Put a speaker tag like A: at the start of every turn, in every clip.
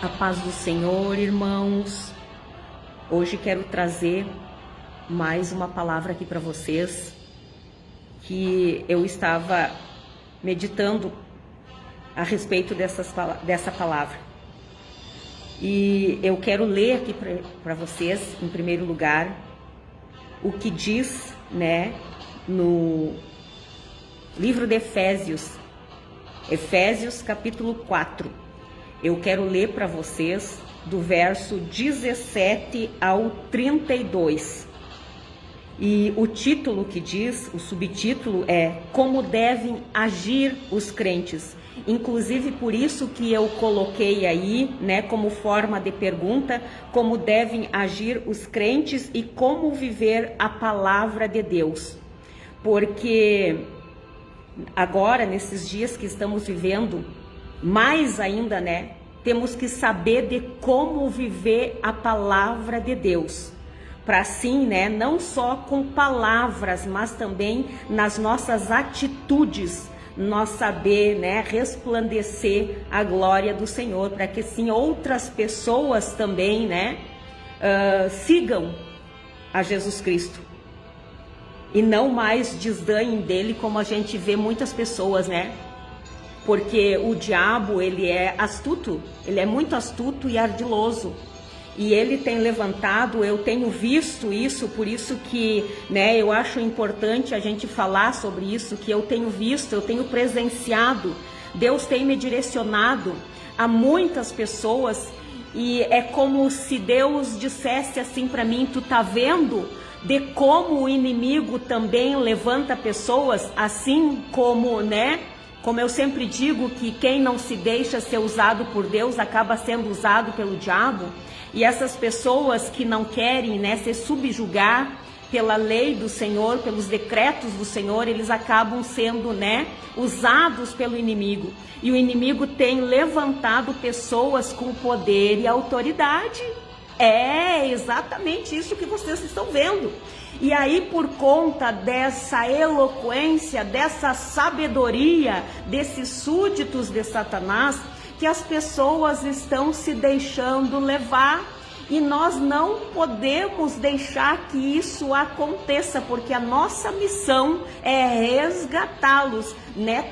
A: A paz do Senhor, irmãos. Hoje quero trazer mais uma palavra aqui para vocês, que eu estava meditando a respeito dessa palavra. E eu quero ler aqui para vocês, em primeiro lugar, o que diz, no livro de Efésios, capítulo 4. Eu quero ler para vocês do verso 17 ao 32. E o título que diz, o subtítulo é Como devem agir os crentes. Inclusive por isso que eu coloquei aí, como forma de pergunta, como devem agir os crentes e como viver a palavra de Deus. Porque agora, nesses dias que estamos vivendo, mais ainda, temos que saber de como viver a palavra de Deus. Para assim, não só com palavras, mas também nas nossas atitudes, nós saber, resplandecer a glória do Senhor, para que sim outras pessoas também, sigam a Jesus Cristo. E não mais desdenhem dele, como a gente vê muitas pessoas, Porque o diabo, ele é astuto, ele é muito astuto e ardiloso. E ele tem levantado, eu tenho visto isso, por isso que, eu acho importante a gente falar sobre isso, que eu tenho visto, eu tenho presenciado. Deus tem me direcionado a muitas pessoas e é como se Deus dissesse assim para mim: tu tá vendo de como o inimigo também levanta pessoas, assim como, Como eu sempre digo, que quem não se deixa ser usado por Deus acaba sendo usado pelo diabo. E essas pessoas que não querem, se subjugar pela lei do Senhor, pelos decretos do Senhor, eles acabam sendo, usados pelo inimigo. E o inimigo tem levantado pessoas com poder e autoridade. É exatamente isso que vocês estão vendo. E aí, por conta dessa eloquência, dessa sabedoria, desses súditos de Satanás, que as pessoas estão se deixando levar. E nós não podemos deixar que isso aconteça, porque a nossa missão é resgatá-los,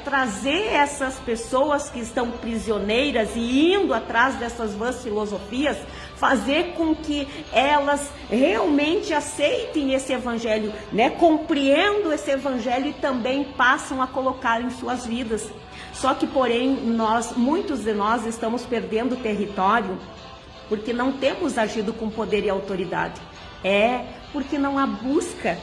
A: trazer essas pessoas que estão prisioneiras e indo atrás dessas vãs filosofias, fazer com que elas realmente aceitem esse evangelho, compreendam esse evangelho e também passam a colocar em suas vidas. Só que, porém, muitos de nós estamos perdendo território porque não temos agido com poder e autoridade. Porque não há busca,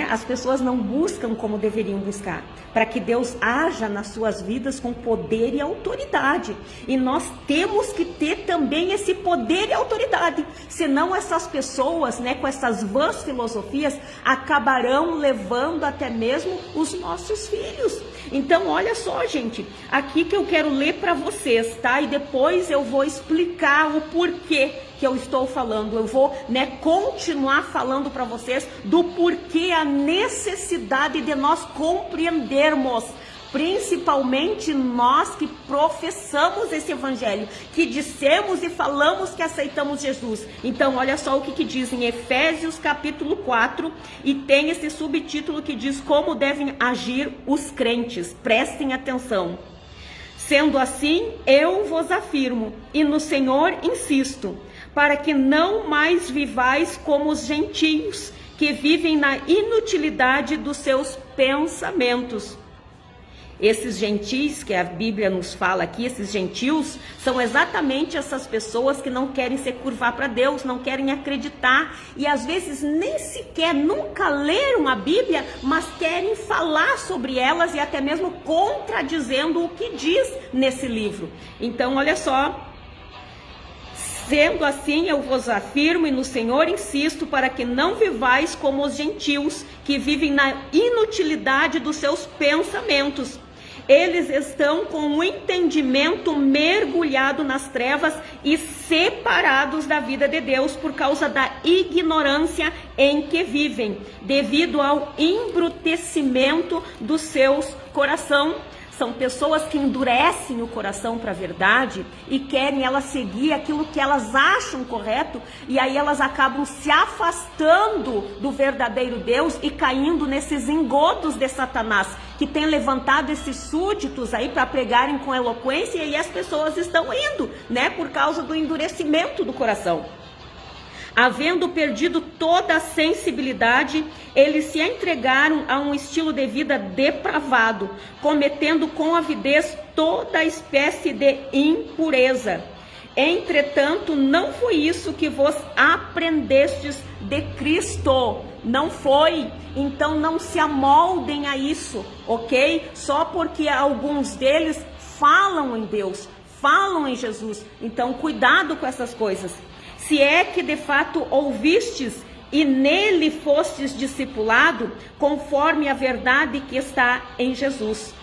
A: As pessoas não buscam como deveriam buscar, para que Deus haja nas suas vidas com poder e autoridade. E nós temos que ter também esse poder e autoridade, senão essas pessoas, com essas vãs filosofias, acabarão levando até mesmo os nossos filhos. Então, olha só, gente, aqui que eu quero ler para vocês, E depois eu vou explicar o porquê que eu estou falando. Eu vou, continuar falando para vocês do porquê, a necessidade de nós compreendermos, principalmente nós que professamos esse evangelho, que dissemos e falamos que aceitamos Jesus. Então, olha só o que diz em Efésios capítulo 4, e tem esse subtítulo que diz como devem agir os crentes. Prestem atenção. Sendo assim, eu vos afirmo, e no Senhor insisto, para que não mais vivais como os gentios, que vivem na inutilidade dos seus pensamentos. Esses gentis que a Bíblia nos fala aqui, esses gentios, são exatamente essas pessoas que não querem se curvar para Deus, não querem acreditar e às vezes nem sequer nunca leram a Bíblia, mas querem falar sobre elas e até mesmo contradizendo o que diz nesse livro. Então, olha só. Sendo assim, eu vos afirmo e no Senhor insisto, para que não vivais como os gentios, que vivem na inutilidade dos seus pensamentos. Eles estão com o entendimento mergulhado nas trevas e separados da vida de Deus por causa da ignorância em que vivem, devido ao embrutecimento dos seus corações. são pessoas que endurecem o coração para a verdade e querem elas seguir aquilo que elas acham correto, e aí elas acabam se afastando do verdadeiro Deus e caindo nesses engodos de Satanás, que tem levantado esses súditos aí para pregarem com eloquência, e as pessoas estão indo, né, por causa do endurecimento do coração. Havendo perdido toda a sensibilidade, eles se entregaram a um estilo de vida depravado, cometendo com avidez toda espécie de impureza. Entretanto, não foi isso que vos aprendestes de Cristo. Não foi. Então não se amoldem a isso, ok? Só porque alguns deles falam em Deus, falam em Jesus. Então cuidado com essas coisas. Se é que de fato ouvistes e nele fostes discipulado, conforme a verdade que está em Jesus.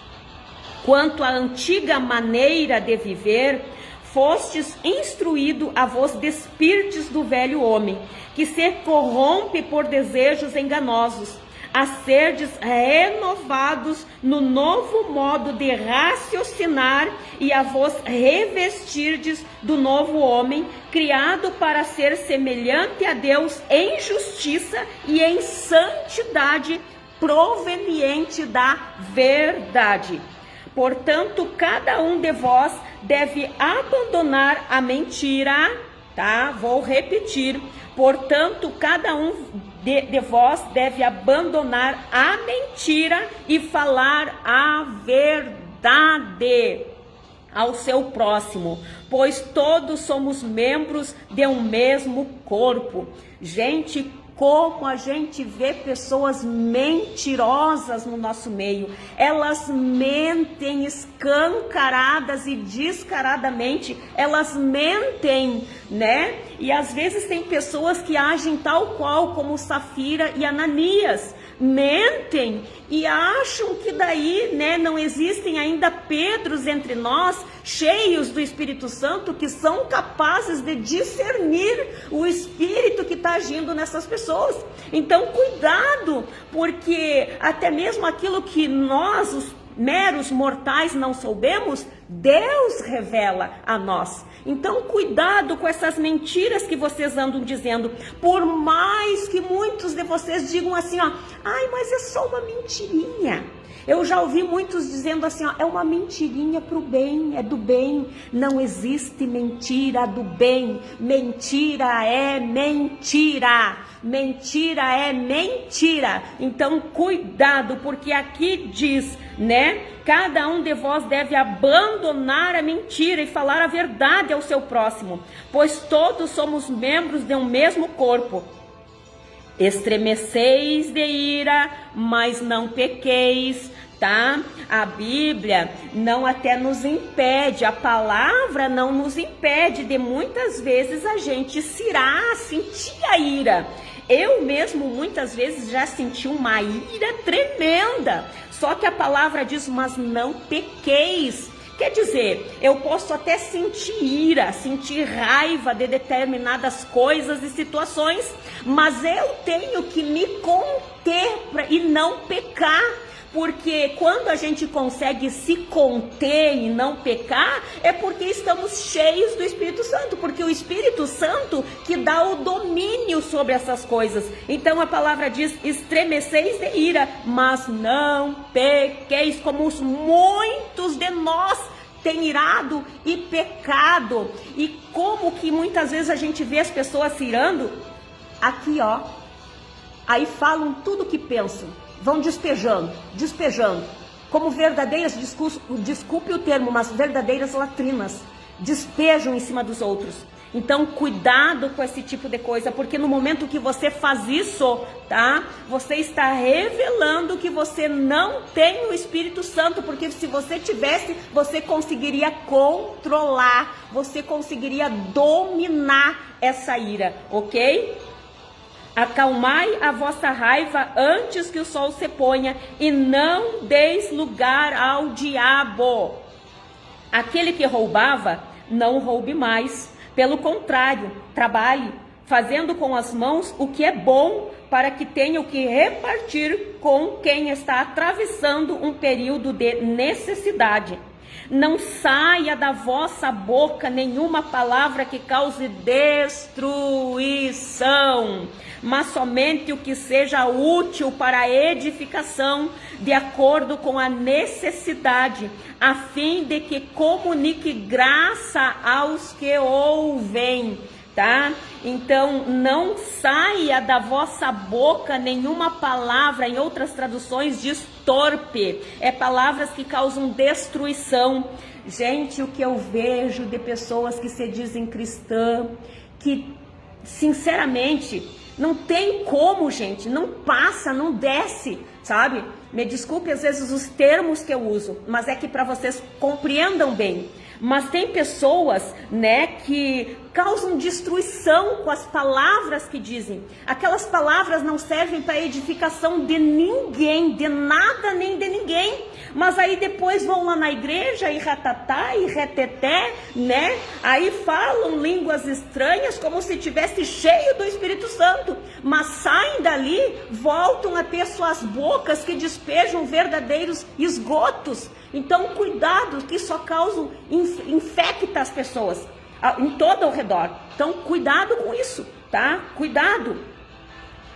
A: Quanto à antiga maneira de viver, fostes instruído a vos despirtes do velho homem, que se corrompe por desejos enganosos, a serdes renovados no novo modo de raciocinar e a vos revestirdes do novo homem, criado para ser semelhante a Deus em justiça e em santidade proveniente da verdade. Portanto, cada um de vós deve abandonar a mentira, tá? Vou repetir. Portanto, cada um de vós deve abandonar a mentira e falar a verdade ao seu próximo, pois todos somos membros de um mesmo corpo. Gente, como a gente vê pessoas mentirosas no nosso meio. Elas mentem escancaradas e descaradamente. Elas mentem, né? E às vezes tem pessoas que agem tal qual como Safira e Ananias. Mentem e acham que daí, né, não existem ainda Pedros entre nós, cheios do Espírito Santo, que são capazes de discernir o Espírito que está agindo nessas pessoas. Então, cuidado, porque até mesmo aquilo que nós, os meros mortais, não soubemos, Deus revela a nós. Então, cuidado com essas mentiras que vocês andam dizendo. Por mais que muitos de vocês digam assim, ó, ai, mas é só uma mentirinha. Eu já ouvi muitos dizendo assim, ó, é uma mentirinha pro bem, é do bem. Não existe mentira do bem. Mentira é mentira. Mentira é mentira. Então cuidado, porque aqui diz, né? Cada um de vós deve abandonar a mentira e falar a verdade ao seu próximo, pois todos somos membros de um mesmo corpo. Estremeceis de ira, mas não pequeis, tá? A Bíblia não até nos impede, a palavra não nos impede de muitas vezes a gente se irar, sentir a ira. Eu mesmo muitas vezes já senti uma ira tremenda, só que a palavra diz, mas não pequeis. Quer dizer, eu posso até sentir ira, sentir raiva de determinadas coisas e situações, mas eu tenho que me conter e não pecar. Porque quando a gente consegue se conter e não pecar, é porque estamos cheios do Espírito Santo, porque o Espírito Santo que dá o domínio sobre essas coisas. Então a palavra diz, estremeceis de ira, mas não pequeis, como muitos de nós têm irado e pecado. E como que muitas vezes a gente vê as pessoas se irando, aqui ó, aí falam tudo o que pensam. Vão despejando, como verdadeiras, desculpe o termo, mas verdadeiras latrinas, despejam em cima dos outros. Então, cuidado com esse tipo de coisa, porque no momento que você faz isso, tá? Você está revelando que você não tem o Espírito Santo, porque se você tivesse, você conseguiria controlar, você conseguiria dominar essa ira, ok? Acalmai a vossa raiva antes que o sol se ponha e não deis lugar ao diabo. Aquele que roubava, não roube mais. Pelo contrário, trabalhe, fazendo com as mãos o que é bom, para que tenha o que repartir com quem está atravessando um período de necessidade. Não saia da vossa boca nenhuma palavra que cause destruição, mas somente o que seja útil para a edificação, de acordo com a necessidade, a fim de que comunique graça aos que ouvem. Tá? Então, não saia da vossa boca nenhuma palavra, em outras traduções diz torpe, palavras que causam destruição. Gente, o que eu vejo de pessoas que se dizem cristã, que sinceramente não tem como, gente, não passa, não desce, sabe? Me desculpe às vezes os termos que eu uso, mas é que para vocês compreendam bem. Mas tem pessoas, né, que causam destruição com as palavras que dizem. Aquelas palavras não servem para edificação de ninguém, de nada nem de ninguém. Mas aí depois vão lá na igreja e ratatá e reteté, né? Aí falam línguas estranhas como se tivesse cheio do Espírito Santo. Mas saem dali, voltam a ter suas bocas que despejam verdadeiros esgotos. Então cuidado, que só causam, infecta as pessoas em todo ao redor. Então cuidado com isso, tá? Cuidado.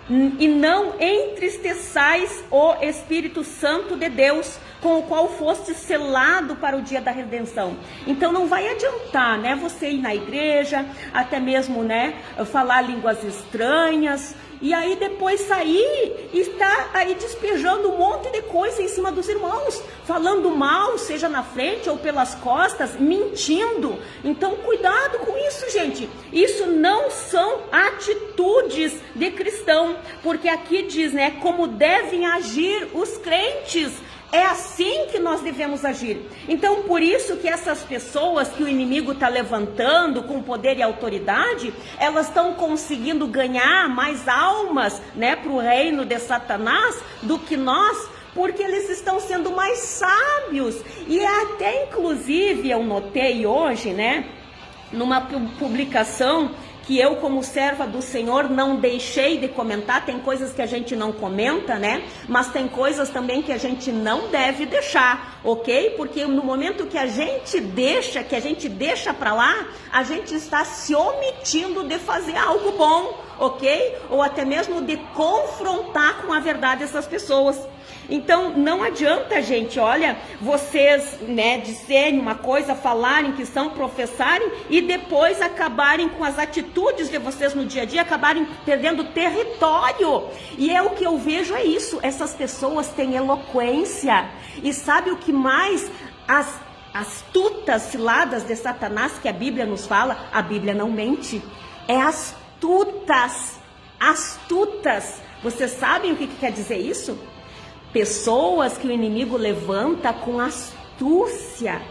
A: E não entristeçais o Espírito Santo de Deus, com o qual foste selado para o dia da redenção. Então não vai adiantar, né, você ir na igreja, até mesmo, né, falar línguas estranhas, e aí depois sair e estar aí despejando um monte de coisa em cima dos irmãos, falando mal, seja na frente ou pelas costas, mentindo. Então cuidado com isso, gente. Isso não são atitudes de cristão, porque aqui diz, né, como devem agir os crentes. É assim que nós devemos agir. Então, por isso que essas pessoas que o inimigo está levantando com poder e autoridade, elas estão conseguindo ganhar mais almas, né, para o reino de Satanás do que nós, porque eles estão sendo mais sábios. E até, inclusive, eu notei hoje, né, numa publicação, que eu, como serva do Senhor, não deixei de comentar. Tem coisas que a gente não comenta, né? Mas tem coisas também que a gente não deve deixar, ok? Porque no momento que a gente deixa para lá, a gente está se omitindo de fazer algo bom, ok? Ou até mesmo de confrontar com a verdade essas pessoas. Então, não adianta, gente, olha, vocês, né, disserem uma coisa, falarem que são, professarem e depois acabarem com as atitudes de vocês no dia a dia, acabarem perdendo território. E é o que eu vejo, é isso, essas pessoas têm eloquência. E sabe o que mais? As astutas ciladas de Satanás que a Bíblia nos fala, a Bíblia não mente, é astutas. Vocês sabem o que quer dizer isso? Pessoas que o inimigo levanta com astúcia,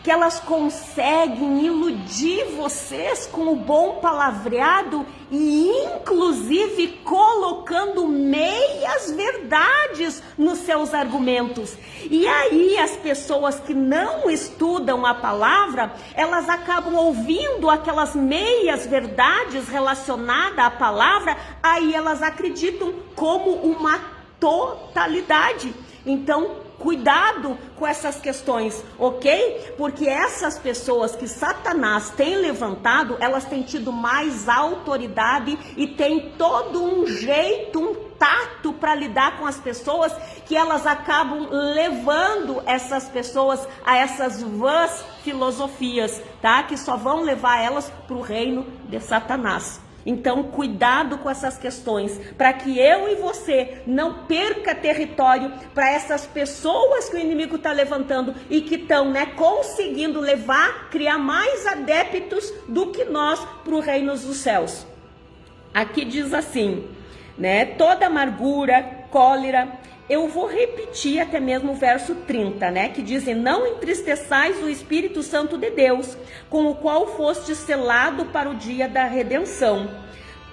A: que elas conseguem iludir vocês com o bom palavreado e inclusive colocando meias verdades nos seus argumentos. E aí as pessoas que não estudam a palavra, elas acabam ouvindo aquelas meias verdades relacionadas à palavra, aí elas acreditam como uma totalidade. Então, cuidado com essas questões, ok? Porque essas pessoas que Satanás tem levantado, elas têm tido mais autoridade e têm todo um jeito, um tato para lidar com as pessoas, que elas acabam levando essas pessoas a essas vãs filosofias, tá? Que só vão levar elas para o reino de Satanás. Então, cuidado com essas questões, para que eu e você não perca território para essas pessoas que o inimigo está levantando e que estão, né, conseguindo criar mais adeptos do que nós para o reino dos céus. Aqui diz assim, né, toda amargura, cólera. Eu vou repetir até mesmo o verso 30, né? Que diz, não entristeçais o Espírito Santo de Deus, com o qual foste selado para o dia da redenção.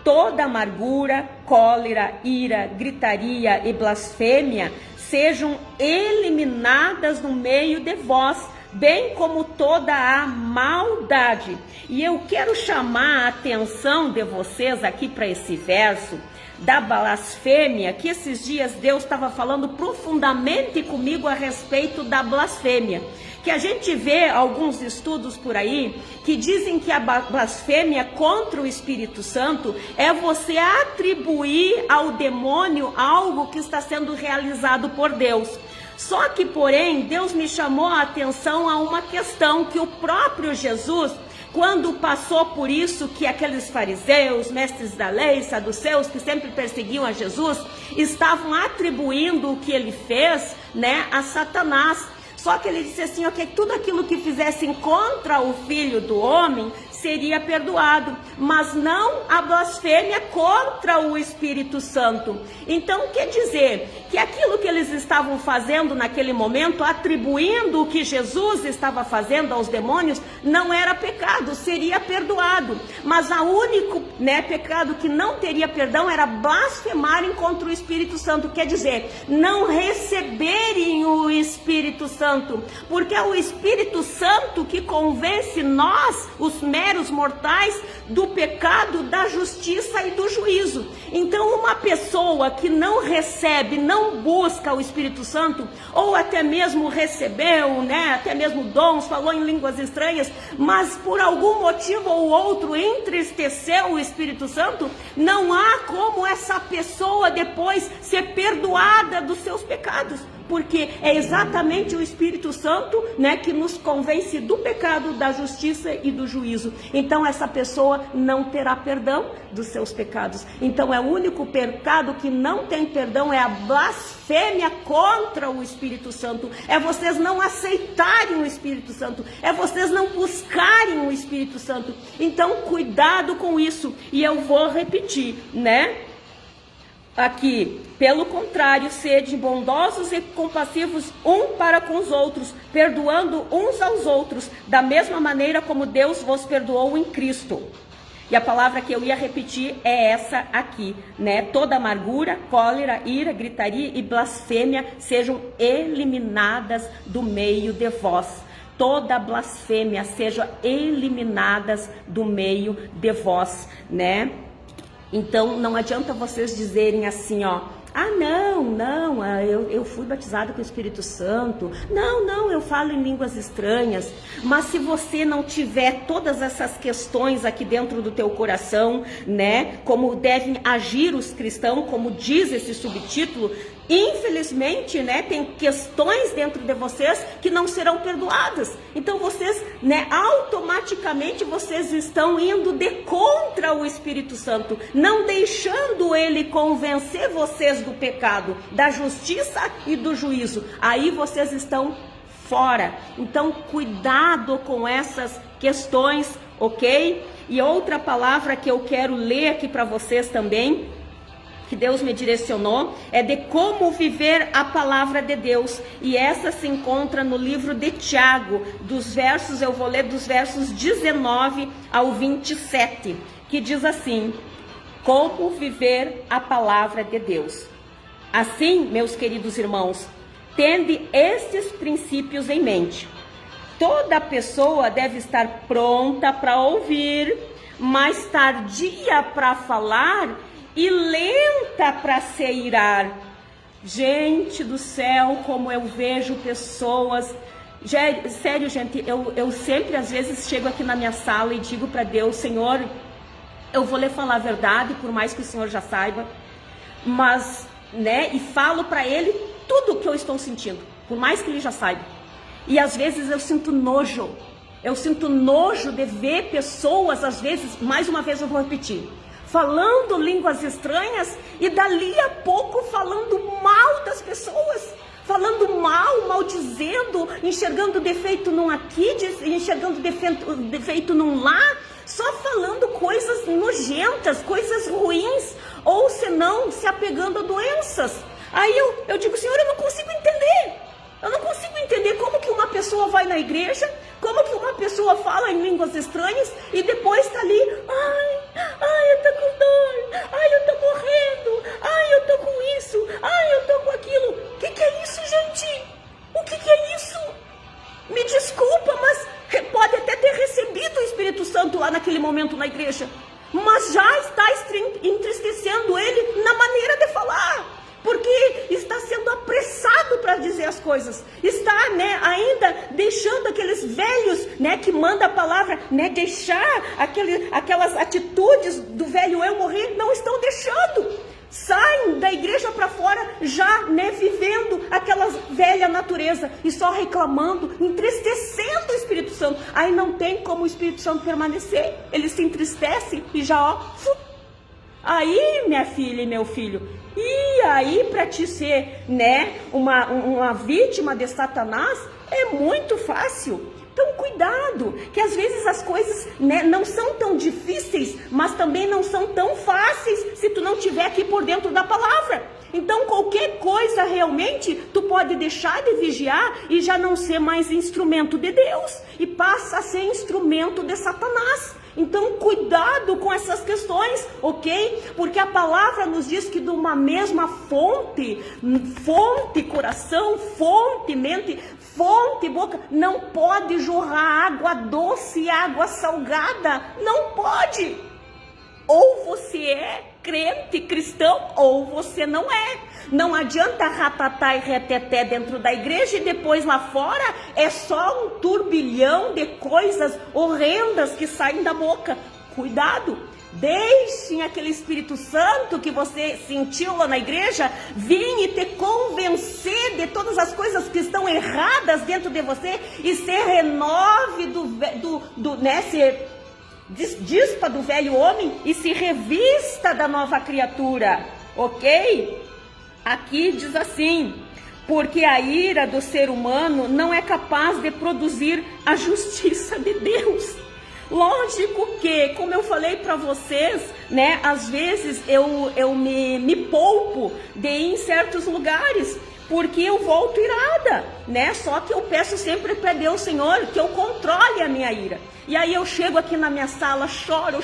A: Toda amargura, cólera, ira, gritaria e blasfêmia sejam eliminadas no meio de vós, bem como toda a maldade. E eu quero chamar a atenção de vocês aqui para esse verso da blasfêmia, que esses dias Deus estava falando profundamente comigo a respeito da blasfêmia. Que a gente vê alguns estudos por aí que dizem que a blasfêmia contra o Espírito Santo é você atribuir ao demônio algo que está sendo realizado por Deus. Só que, porém, Deus me chamou a atenção a uma questão que o próprio Jesus, quando passou por isso, que aqueles fariseus, mestres da lei, saduceus, que sempre perseguiam a Jesus, estavam atribuindo o que ele fez, né, a Satanás. Só que ele disse assim, ok, tudo aquilo que fizessem contra o Filho do Homem seria perdoado, mas não a blasfêmia contra o Espírito Santo. Então quer dizer que aquilo que eles estavam fazendo naquele momento, atribuindo o que Jesus estava fazendo aos demônios, não era pecado, seria perdoado. Mas o único, né, pecado que não teria perdão era blasfemarem contra o Espírito Santo, quer dizer, não receberem o Espírito Santo, porque é o Espírito Santo que convence nós, os meros mortais, do pecado, da justiça e do juízo. Então uma pessoa que não recebe, não busca o Espírito Santo, ou até mesmo recebeu, né, até mesmo dons, falou em línguas estranhas, mas por algum motivo ou outro entristeceu o Espírito Santo, não há como essa pessoa depois ser perdoada dos seus pecados, porque é exatamente o Espírito Santo, né, que nos convence do pecado, da justiça e do juízo. Então essa pessoa não terá perdão dos seus pecados. Então é o único pecado que não tem perdão, é a blasfêmia contra o Espírito Santo. É vocês não aceitarem o Espírito Santo, é vocês não buscarem o Espírito Santo. Então cuidado com isso. E eu vou repetir, né? Aqui, pelo contrário, sede bondosos e compassivos um para com os outros, perdoando uns aos outros, da mesma maneira como Deus vos perdoou em Cristo. E a palavra que eu ia repetir é essa aqui, né? Toda amargura, cólera, ira, gritaria e blasfêmia sejam eliminadas do meio de vós. Toda blasfêmia seja eliminadas do meio de vós, né? Então, não adianta vocês dizerem assim, ó, eu fui batizado com o Espírito Santo, não, eu falo em línguas estranhas. Mas se você não tiver todas essas questões aqui dentro do teu coração, né, como devem agir os cristãos, como diz esse subtítulo, infelizmente, né, tem questões dentro de vocês que não serão perdoadas. Então vocês, né, automaticamente vocês estão indo de contra o Espírito Santo, não deixando ele convencer vocês do pecado, da justiça e do juízo. Aí vocês estão fora. Então cuidado com essas questões, ok? E outra palavra que eu quero ler aqui para vocês também, que Deus me direcionou, é de como viver a palavra de Deus. E essa se encontra no livro de Tiago, eu vou ler dos versos 19 ao 27, que diz assim: como viver a palavra de Deus. Assim, meus queridos irmãos, tende estes princípios em mente. Toda pessoa deve estar pronta para ouvir, mas tardia para falar e lenta para se irar. Gente do céu, como eu vejo pessoas... Sério, gente, eu sempre, às vezes, chego aqui na minha sala e digo para Deus, Senhor, eu vou lhe falar a verdade, por mais que o Senhor já saiba, mas, né, e falo para Ele tudo o que eu estou sentindo, por mais que Ele já saiba. E às vezes eu sinto nojo de ver pessoas, às vezes, mais uma vez eu vou repetir, falando línguas estranhas e dali a pouco falando mal das pessoas, falando mal, maldizendo, enxergando defeito num aqui, enxergando defeito num lá, só falando coisas nojentas, coisas ruins, ou senão se apegando a doenças. Aí eu digo, Senhor, eu não consigo entender como que uma pessoa vai na igreja, como que uma pessoa fala em línguas estranhas e depois está ali, ai, eu tô com dor, ai, eu tô morrendo, ai, eu tô com isso, ai, eu tô com aquilo. O que é isso, gente? O que é isso? Me desculpe. muito lá naquele momento na igreja, mas já está entristecendo ele na maneira de falar, porque está sendo apressado para dizer as coisas, está, né, ainda deixando aqueles velhos, né, que manda a palavra, né, deixar aquelas atitudes do velho eu morrer, não estão deixando. Saem da igreja para fora já, né, vivendo aquela velha natureza e só reclamando, entristecendo o Espírito Santo. Aí não tem como o Espírito Santo permanecer, ele se entristece e já, ó, aí, minha filha e meu filho, e aí para te ser, né, uma vítima de Satanás é muito fácil. Então cuidado, que às vezes as coisas, né, não são tão difíceis, mas também não são tão fáceis se tu não estiver aqui por dentro da palavra. Então qualquer coisa realmente tu pode deixar de vigiar e já não ser mais instrumento de Deus e passa a ser instrumento de Satanás. Então cuidado com essas questões, ok? Porque a palavra nos diz que de uma mesma fonte coração, fonte mente, fonte boca, não pode jorrar água doce e água salgada, não pode. Ou você é crente cristão ou você não é. Não adianta ratatá e reteté dentro da igreja e depois lá fora é só um turbilhão de coisas horrendas que saem da boca. Cuidado, deixem aquele Espírito Santo que você sentiu lá na igreja vir e te convencer de todas as coisas que estão erradas dentro de você e se renove se despa do velho homem e se revista da nova criatura, ok? Aqui diz assim, porque a ira do ser humano não é capaz de produzir a justiça de Deus. Lógico que, como eu falei para vocês, né, às vezes eu me poupo de ir em certos lugares, porque eu volto irada, né? Só que eu peço sempre para Deus, Senhor, que eu controle a minha ira. E aí eu chego aqui na minha sala, choro,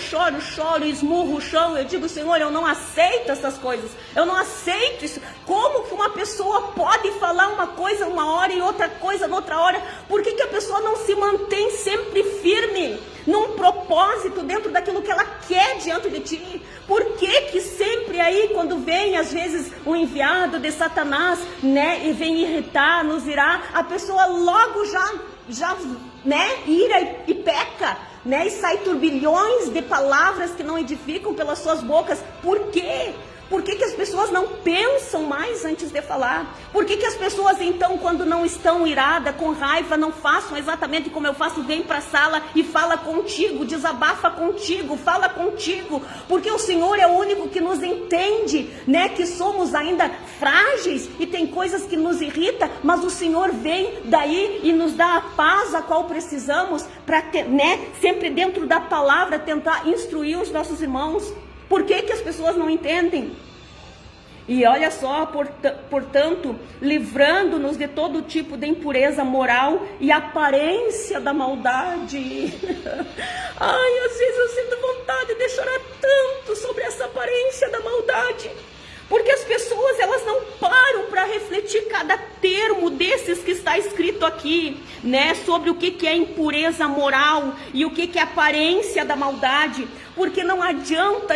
A: esmurro o chão, eu digo, Senhor, eu não aceito essas coisas, eu não aceito isso. Como que uma pessoa pode falar uma coisa uma hora e outra coisa noutra hora? Por que a pessoa não se mantém sempre firme num propósito dentro daquilo que ela quer diante de ti? Por que sempre aí, quando vem às vezes um enviado de Satanás, né, e vem irritar, nos irar, a pessoa logo já né, ira e peca, né, e sai turbilhões de palavras que não edificam pelas suas bocas? Por quê? Por que as pessoas não pensam mais antes de falar? Por que as pessoas então, quando não estão iradas, com raiva, não façam exatamente como eu faço? Vem para a sala e fala contigo, desabafa contigo, fala contigo, porque o Senhor é o único que nos entende, né? Que somos ainda frágeis e tem coisas que nos irritam, mas o Senhor vem daí e nos dá a paz a qual precisamos para, né, sempre dentro da palavra tentar instruir os nossos irmãos. Por que as pessoas não entendem? E olha só, portanto, livrando-nos de todo tipo de impureza moral e aparência da maldade. Ai, às vezes eu sinto vontade de chorar tanto sobre essa aparência da maldade. Porque as pessoas, elas não param para refletir cada termo desses que está escrito aqui, né? Sobre o que é impureza moral e o que é aparência da maldade. Porque não adianta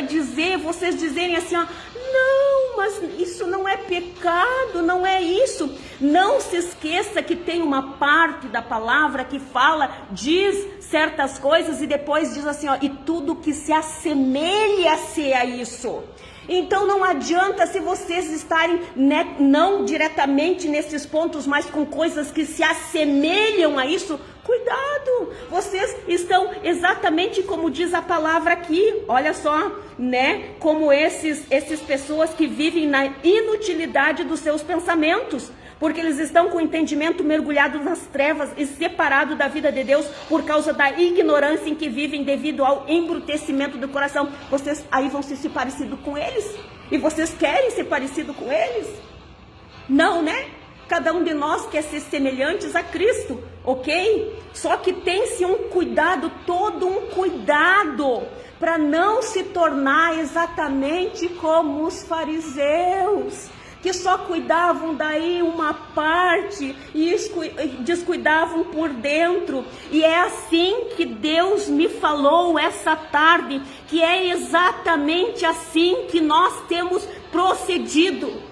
A: vocês dizerem assim, ó, não, mas isso não é pecado, não é isso. Não se esqueça que tem uma parte da palavra que fala, diz certas coisas e depois diz assim, ó, e tudo que se assemelha-se a isso. Então não adianta se vocês estarem, né, não diretamente nesses pontos, mas com coisas que se assemelham a isso. Cuidado, vocês estão exatamente como diz a palavra aqui, olha só, né, como essas pessoas que vivem na inutilidade dos seus pensamentos, porque eles estão com o entendimento mergulhado nas trevas e separado da vida de Deus por causa da ignorância em que vivem devido ao embrutecimento do coração. Vocês aí vão se parecido com eles? E vocês querem ser parecido com eles? Não, né? Cada um de nós quer ser semelhantes a Cristo, ok? Só que tem-se um cuidado, todo um cuidado, para não se tornar exatamente como os fariseus. que só cuidavam daí uma parte e descuidavam por dentro. E é assim que Deus me falou essa tarde, que é exatamente assim que nós temos procedido.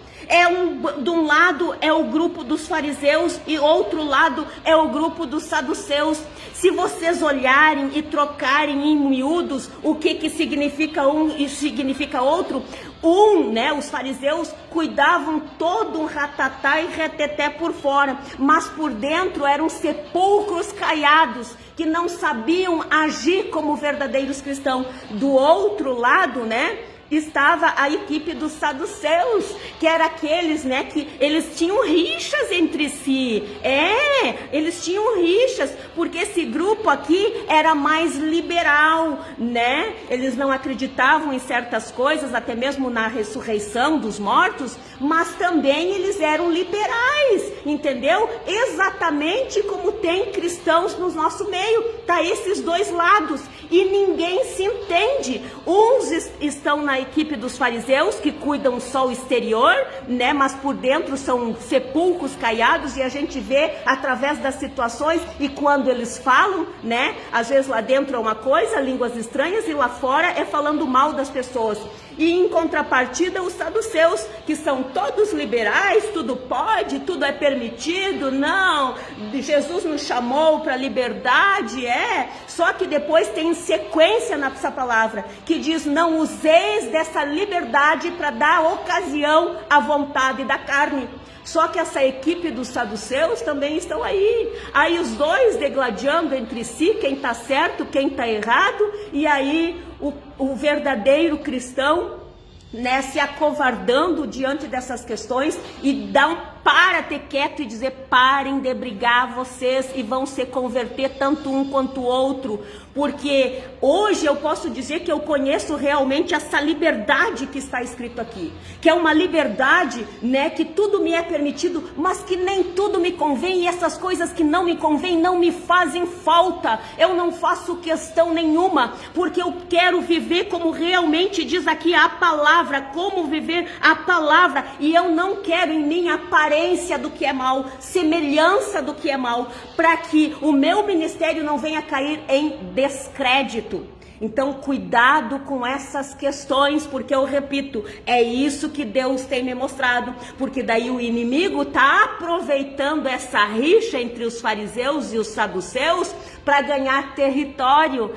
A: De um lado é o grupo dos fariseus e outro lado é o grupo dos saduceus. Se vocês olharem e trocarem em miúdos o que significa um e significa outro, os fariseus cuidavam todo um ratatá e reteté por fora, mas por dentro eram sepulcros caiados, que não sabiam agir como verdadeiros cristãos. Do outro lado, estava a equipe dos saduceus, que era aqueles, que eles tinham rixas entre si. Eles tinham rixas, porque esse grupo aqui era mais liberal, Eles não acreditavam em certas coisas, até mesmo na ressurreição dos mortos, mas também eles eram liberais, entendeu? Exatamente como tem cristãos no nosso meio, tá esses dois lados, e ninguém se entende. Uns estão na equipe dos fariseus, que cuidam só o exterior, mas por dentro são sepulcros caiados, e a gente vê através das situações, e quando eles falam, às vezes lá dentro é uma coisa, línguas estranhas, e lá fora é falando mal das pessoas. E em contrapartida, os saduceus, que são todos liberais, tudo pode, tudo é permitido, não, Jesus nos chamou para liberdade, só que depois tem sequência nessa palavra, que diz: não useis dessa liberdade para dar ocasião à vontade da carne. Só que essa equipe dos saduceus também estão aí os dois degladiando entre si, quem está certo, quem está errado, e aí o verdadeiro cristão, se acovardando diante dessas questões, e dá para ter quieto e dizer: parem de brigar vocês, e vão se converter tanto um quanto o outro. Porque hoje eu posso dizer que eu conheço realmente essa liberdade que está escrito aqui, que é uma liberdade, que tudo me é permitido, mas que nem tudo me convém, e essas coisas que não me convêm não me fazem falta. Eu não faço questão nenhuma, porque eu quero viver como realmente diz aqui a palavra, como viver a palavra, e eu não quero em mim aparência do que é mal, semelhança do que é mal, para que o meu ministério não venha cair em descrédito. Então, cuidado com essas questões, porque eu repito, é isso que Deus tem me mostrado, porque daí o inimigo está aproveitando essa rixa entre os fariseus e os saduceus para ganhar território.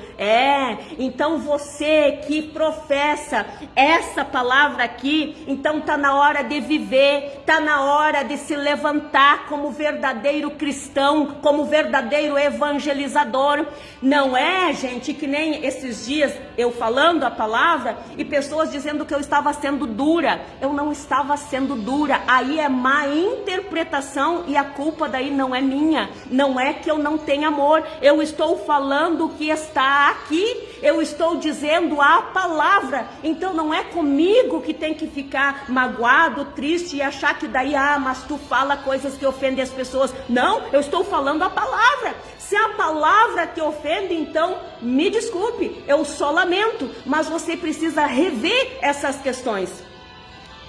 A: Então você que professa essa palavra aqui, então tá na hora de viver, tá na hora de se levantar como verdadeiro cristão, como verdadeiro evangelizador. Não é, gente, que nem esses dias eu falando a palavra e pessoas dizendo que eu estava sendo dura. Eu não estava sendo dura, aí é má interpretação, e a culpa daí não é minha, não é que eu não tenho amor. Eu estou falando o que está aqui, eu estou dizendo a palavra, então não é comigo que tem que ficar magoado, triste e achar que daí, mas tu fala coisas que ofendem as pessoas. Não, eu estou falando a palavra. Se a palavra te ofende, então me desculpe, eu só lamento, mas você precisa rever essas questões.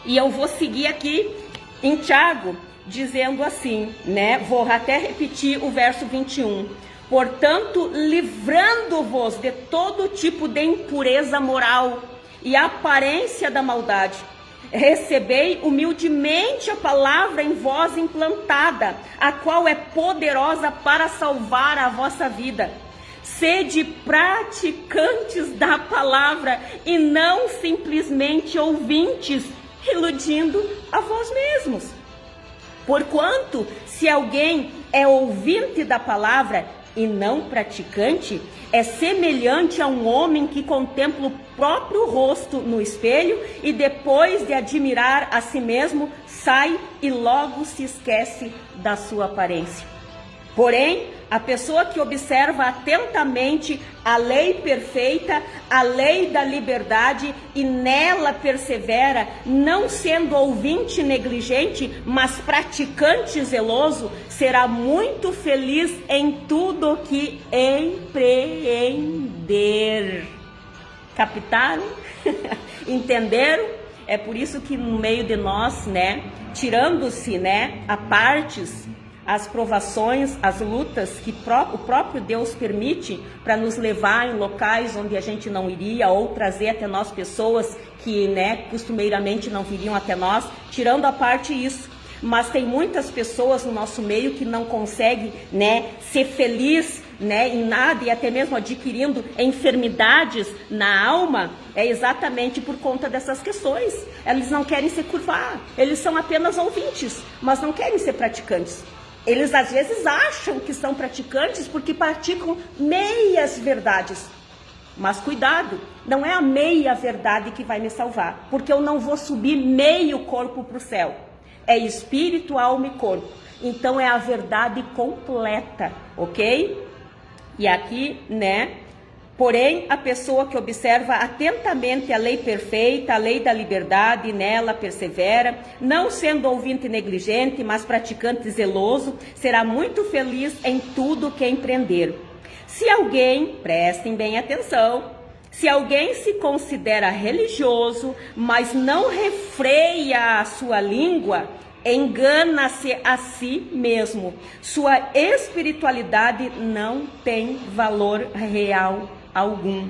A: E eu vou seguir aqui em Tiago, dizendo assim, vou até repetir o verso 21. Portanto, livrando-vos de todo tipo de impureza moral e aparência da maldade, recebei humildemente a palavra em vós implantada, a qual é poderosa para salvar a vossa vida. Sede praticantes da palavra e não simplesmente ouvintes, iludindo a vós mesmos. Porquanto, se alguém é ouvinte da palavra e não praticante, é semelhante a um homem que contempla o próprio rosto no espelho e depois de admirar a si mesmo, sai e logo se esquece da sua aparência. Porém, a pessoa que observa atentamente a lei perfeita, a lei da liberdade, e nela persevera, não sendo ouvinte negligente, mas praticante zeloso, será muito feliz em tudo que empreender. Captaram? Entenderam? É por isso que no meio de nós, né, tirando-se, né, a partes, as provações, as lutas que o próprio Deus permite para nos levar em locais onde a gente não iria, ou trazer até nós pessoas que, né, costumeiramente não viriam até nós, tirando a parte isso. Mas tem muitas pessoas no nosso meio que não conseguem, né, ser feliz, né, em nada, e até mesmo adquirindo enfermidades na alma, é exatamente por conta dessas questões. Eles não querem se curvar, eles são apenas ouvintes, mas não querem ser praticantes. Eles às vezes acham que são praticantes porque praticam meias verdades. Mas cuidado, não é a meia verdade que vai me salvar, porque eu não vou subir meio corpo para o céu. É espírito, alma e corpo. Então é a verdade completa, ok? E aqui, né? Porém, a pessoa que observa atentamente a lei perfeita, a lei da liberdade, nela persevera, não sendo ouvinte negligente, mas praticante zeloso, será muito feliz em tudo que empreender. Se alguém, prestem bem atenção, se alguém se considera religioso, mas não refreia a sua língua, engana-se a si mesmo. Sua espiritualidade não tem valor real algum,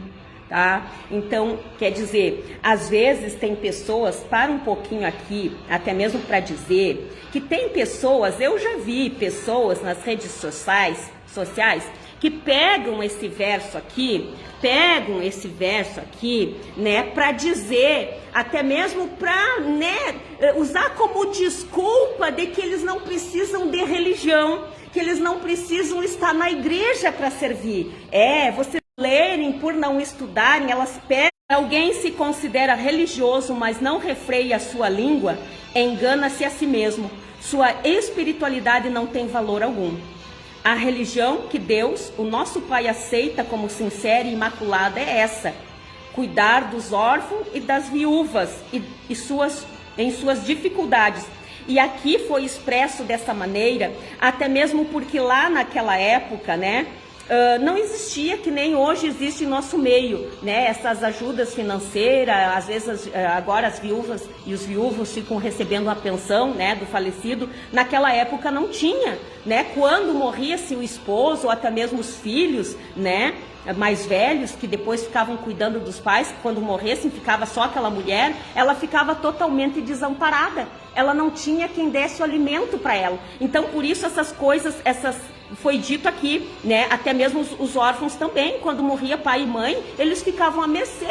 A: tá? Então, quer dizer, às vezes tem pessoas, para um pouquinho aqui, até mesmo para dizer, que tem pessoas, eu já vi pessoas nas redes sociais, que pegam esse verso aqui, né, para dizer, até mesmo para, né, usar como desculpa de que eles não precisam de religião, que eles não precisam estar na igreja para servir. Vocês lerem por não estudarem, elas pegam. Alguém se considera religioso, mas não refreia a sua língua, engana-se a si mesmo. Sua espiritualidade não tem valor algum. A religião que Deus, o nosso Pai, aceita como sincera e imaculada é essa: cuidar dos órfãos e das viúvas em suas dificuldades. E aqui foi expresso dessa maneira, até mesmo porque lá naquela época, né, não existia, que nem hoje existe em nosso meio, né, essas ajudas financeiras. Às vezes agora as viúvas e os viúvos ficam recebendo a pensão, né, do falecido. Naquela época não tinha, né, quando morria-se o esposo ou até mesmo os filhos, né, mais velhos, que depois ficavam cuidando dos pais, quando morressem ficava só aquela mulher, ela ficava totalmente desamparada, ela não tinha quem desse o alimento para ela. Então por isso essas coisas, foi dito aqui, né, até mesmo os órfãos também, quando morria pai e mãe, eles ficavam à mercê,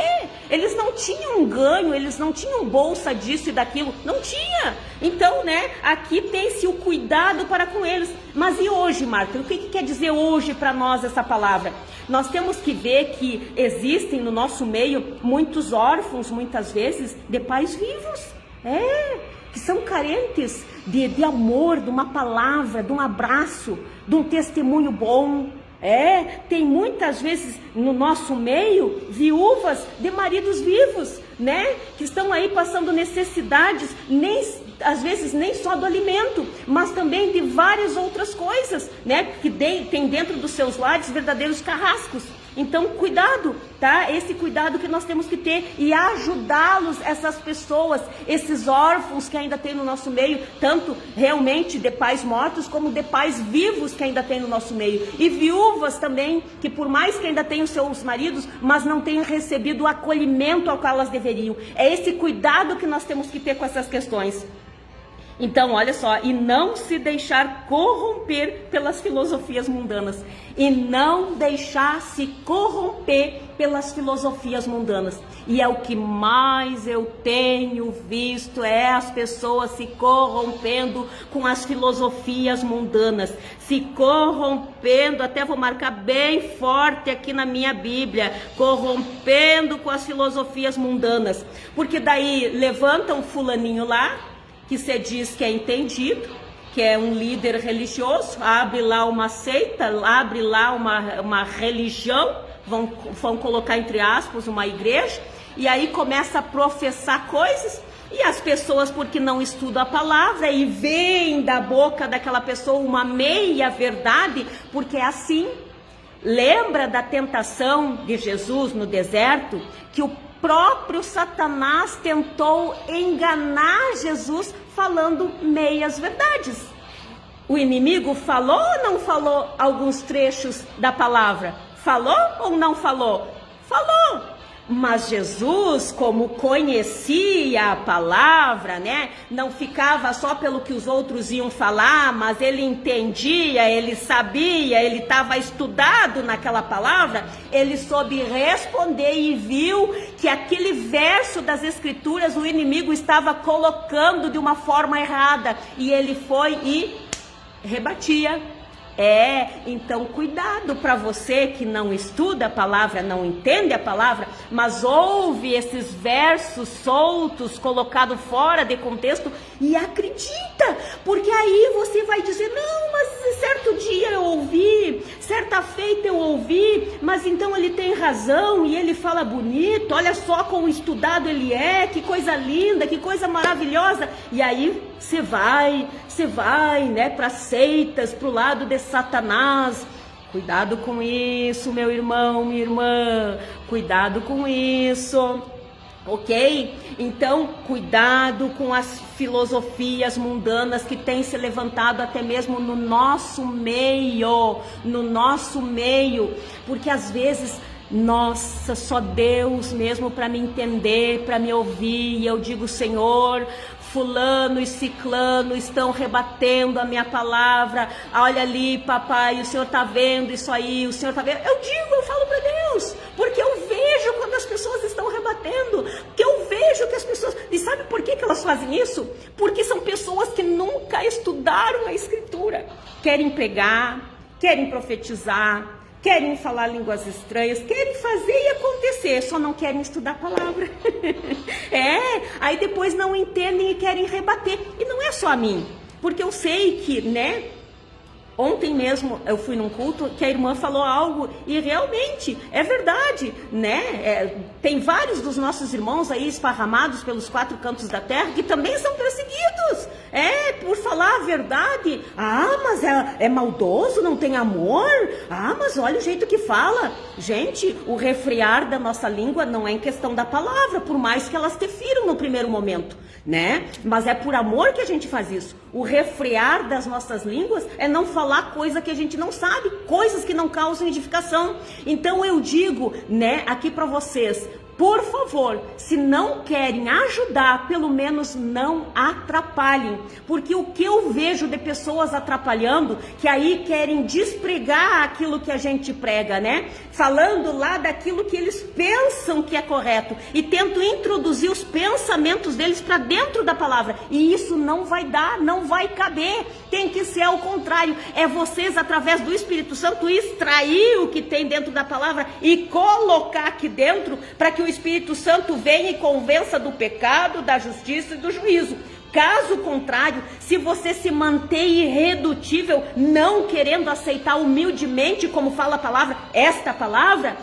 A: eles não tinham ganho, eles não tinham bolsa disso e daquilo, não tinha. Então, né, aqui tem-se o cuidado para com eles. Mas e hoje, Marta, o que quer dizer hoje para nós essa palavra? Nós temos que ver que existem no nosso meio muitos órfãos, muitas vezes, de pais vivos, que são carentes de amor, de uma palavra, de um abraço, de um testemunho bom. Tem muitas vezes no nosso meio viúvas de maridos vivos, né, que estão aí passando necessidades, às vezes nem só do alimento, mas também de várias outras coisas, né, que tem dentro dos seus lares verdadeiros carrascos. Então, cuidado, tá? Esse cuidado que nós temos que ter e ajudá-los, essas pessoas, esses órfãos que ainda tem no nosso meio, tanto realmente de pais mortos, como de pais vivos que ainda tem no nosso meio. E viúvas também, que por mais que ainda tenham seus maridos, mas não tenham recebido o acolhimento ao qual elas deveriam. É esse cuidado que nós temos que ter com essas questões. Então, olha só, e não se deixar corromper pelas filosofias mundanas. E não deixar se corromper pelas filosofias mundanas. E é o que mais eu tenho visto, as pessoas se corrompendo com as filosofias mundanas. Se corrompendo, até vou marcar bem forte aqui na minha Bíblia, corrompendo com as filosofias mundanas. Porque daí levantam fulaninho lá, que se diz que é entendido, que é um líder religioso, abre lá uma seita, abre lá uma religião, vão colocar entre aspas uma igreja, e aí começa a professar coisas, e as pessoas, porque não estudam a palavra e veem da boca daquela pessoa uma meia verdade, porque é assim. Lembra da tentação de Jesus no deserto, que próprio Satanás tentou enganar Jesus falando meias verdades. O inimigo falou ou não falou alguns trechos da palavra? Falou ou não falou? Falou. Mas Jesus, como conhecia a palavra, né, não ficava só pelo que os outros iam falar, mas ele entendia, ele sabia, ele estava estudado naquela palavra, ele soube responder e viu que aquele verso das Escrituras o inimigo estava colocando de uma forma errada, e ele foi e rebatia. Então cuidado para você que não estuda a palavra, não entende a palavra, mas ouve esses versos soltos, colocados fora de contexto e acredita, porque aí você vai dizer, não, mas certo dia eu ouvi, certa feita eu ouvi, mas então ele tem razão e ele fala bonito, olha só como estudado ele é, que coisa linda, que coisa maravilhosa, e aí você vai, né, para seitas, para o lado de Satanás. Cuidado com isso, meu irmão, minha irmã, cuidado com isso, ok? Então, cuidado com as filosofias mundanas que têm se levantado até mesmo no nosso meio, porque às vezes, nossa, só Deus mesmo para me entender, para me ouvir, e eu digo, Senhor, fulano e ciclano estão rebatendo a minha palavra, olha ali, papai, o Senhor está vendo isso aí, o Senhor está vendo, eu falo para Deus, porque eu vejo quando as pessoas estão rebatendo, que eu vejo que as pessoas, e sabe por que elas fazem isso? Porque são pessoas que nunca estudaram a Escritura, querem pregar, querem profetizar, querem falar línguas estranhas, querem fazer e acontecer, só não querem estudar a palavra. Aí depois não entendem e querem rebater. E não é só a mim, porque eu sei que, né, ontem mesmo eu fui num culto que a irmã falou algo e realmente é verdade, né? Tem vários dos nossos irmãos aí esparramados pelos 4 cantos da terra que também são perseguidos, por falar a verdade. Mas é maldoso, não tem amor. Mas olha o jeito que fala. Gente, o refrear da nossa língua não é em questão da palavra, por mais que elas te firam no primeiro momento, né? Mas é por amor que a gente faz isso. O refrear das nossas línguas é não falar coisa que a gente não sabe, coisas que não causam edificação. Então eu digo, né, aqui para vocês, por favor, se não querem ajudar, pelo menos não atrapalhem. Porque o que eu vejo de pessoas atrapalhando, que aí querem despregar aquilo que a gente prega, né? Falando lá daquilo que eles pensam que é correto e tentam introduzir os pensamentos deles para dentro da palavra. E isso não vai dar, não vai caber. Tem que ser ao contrário. É vocês, através do Espírito Santo, extrair o que tem dentro da palavra e colocar aqui dentro para que o Espírito Santo venha e convença do pecado, da justiça e do juízo. Caso contrário, se você se manter irredutível, não querendo aceitar humildemente, como fala a palavra, esta palavra,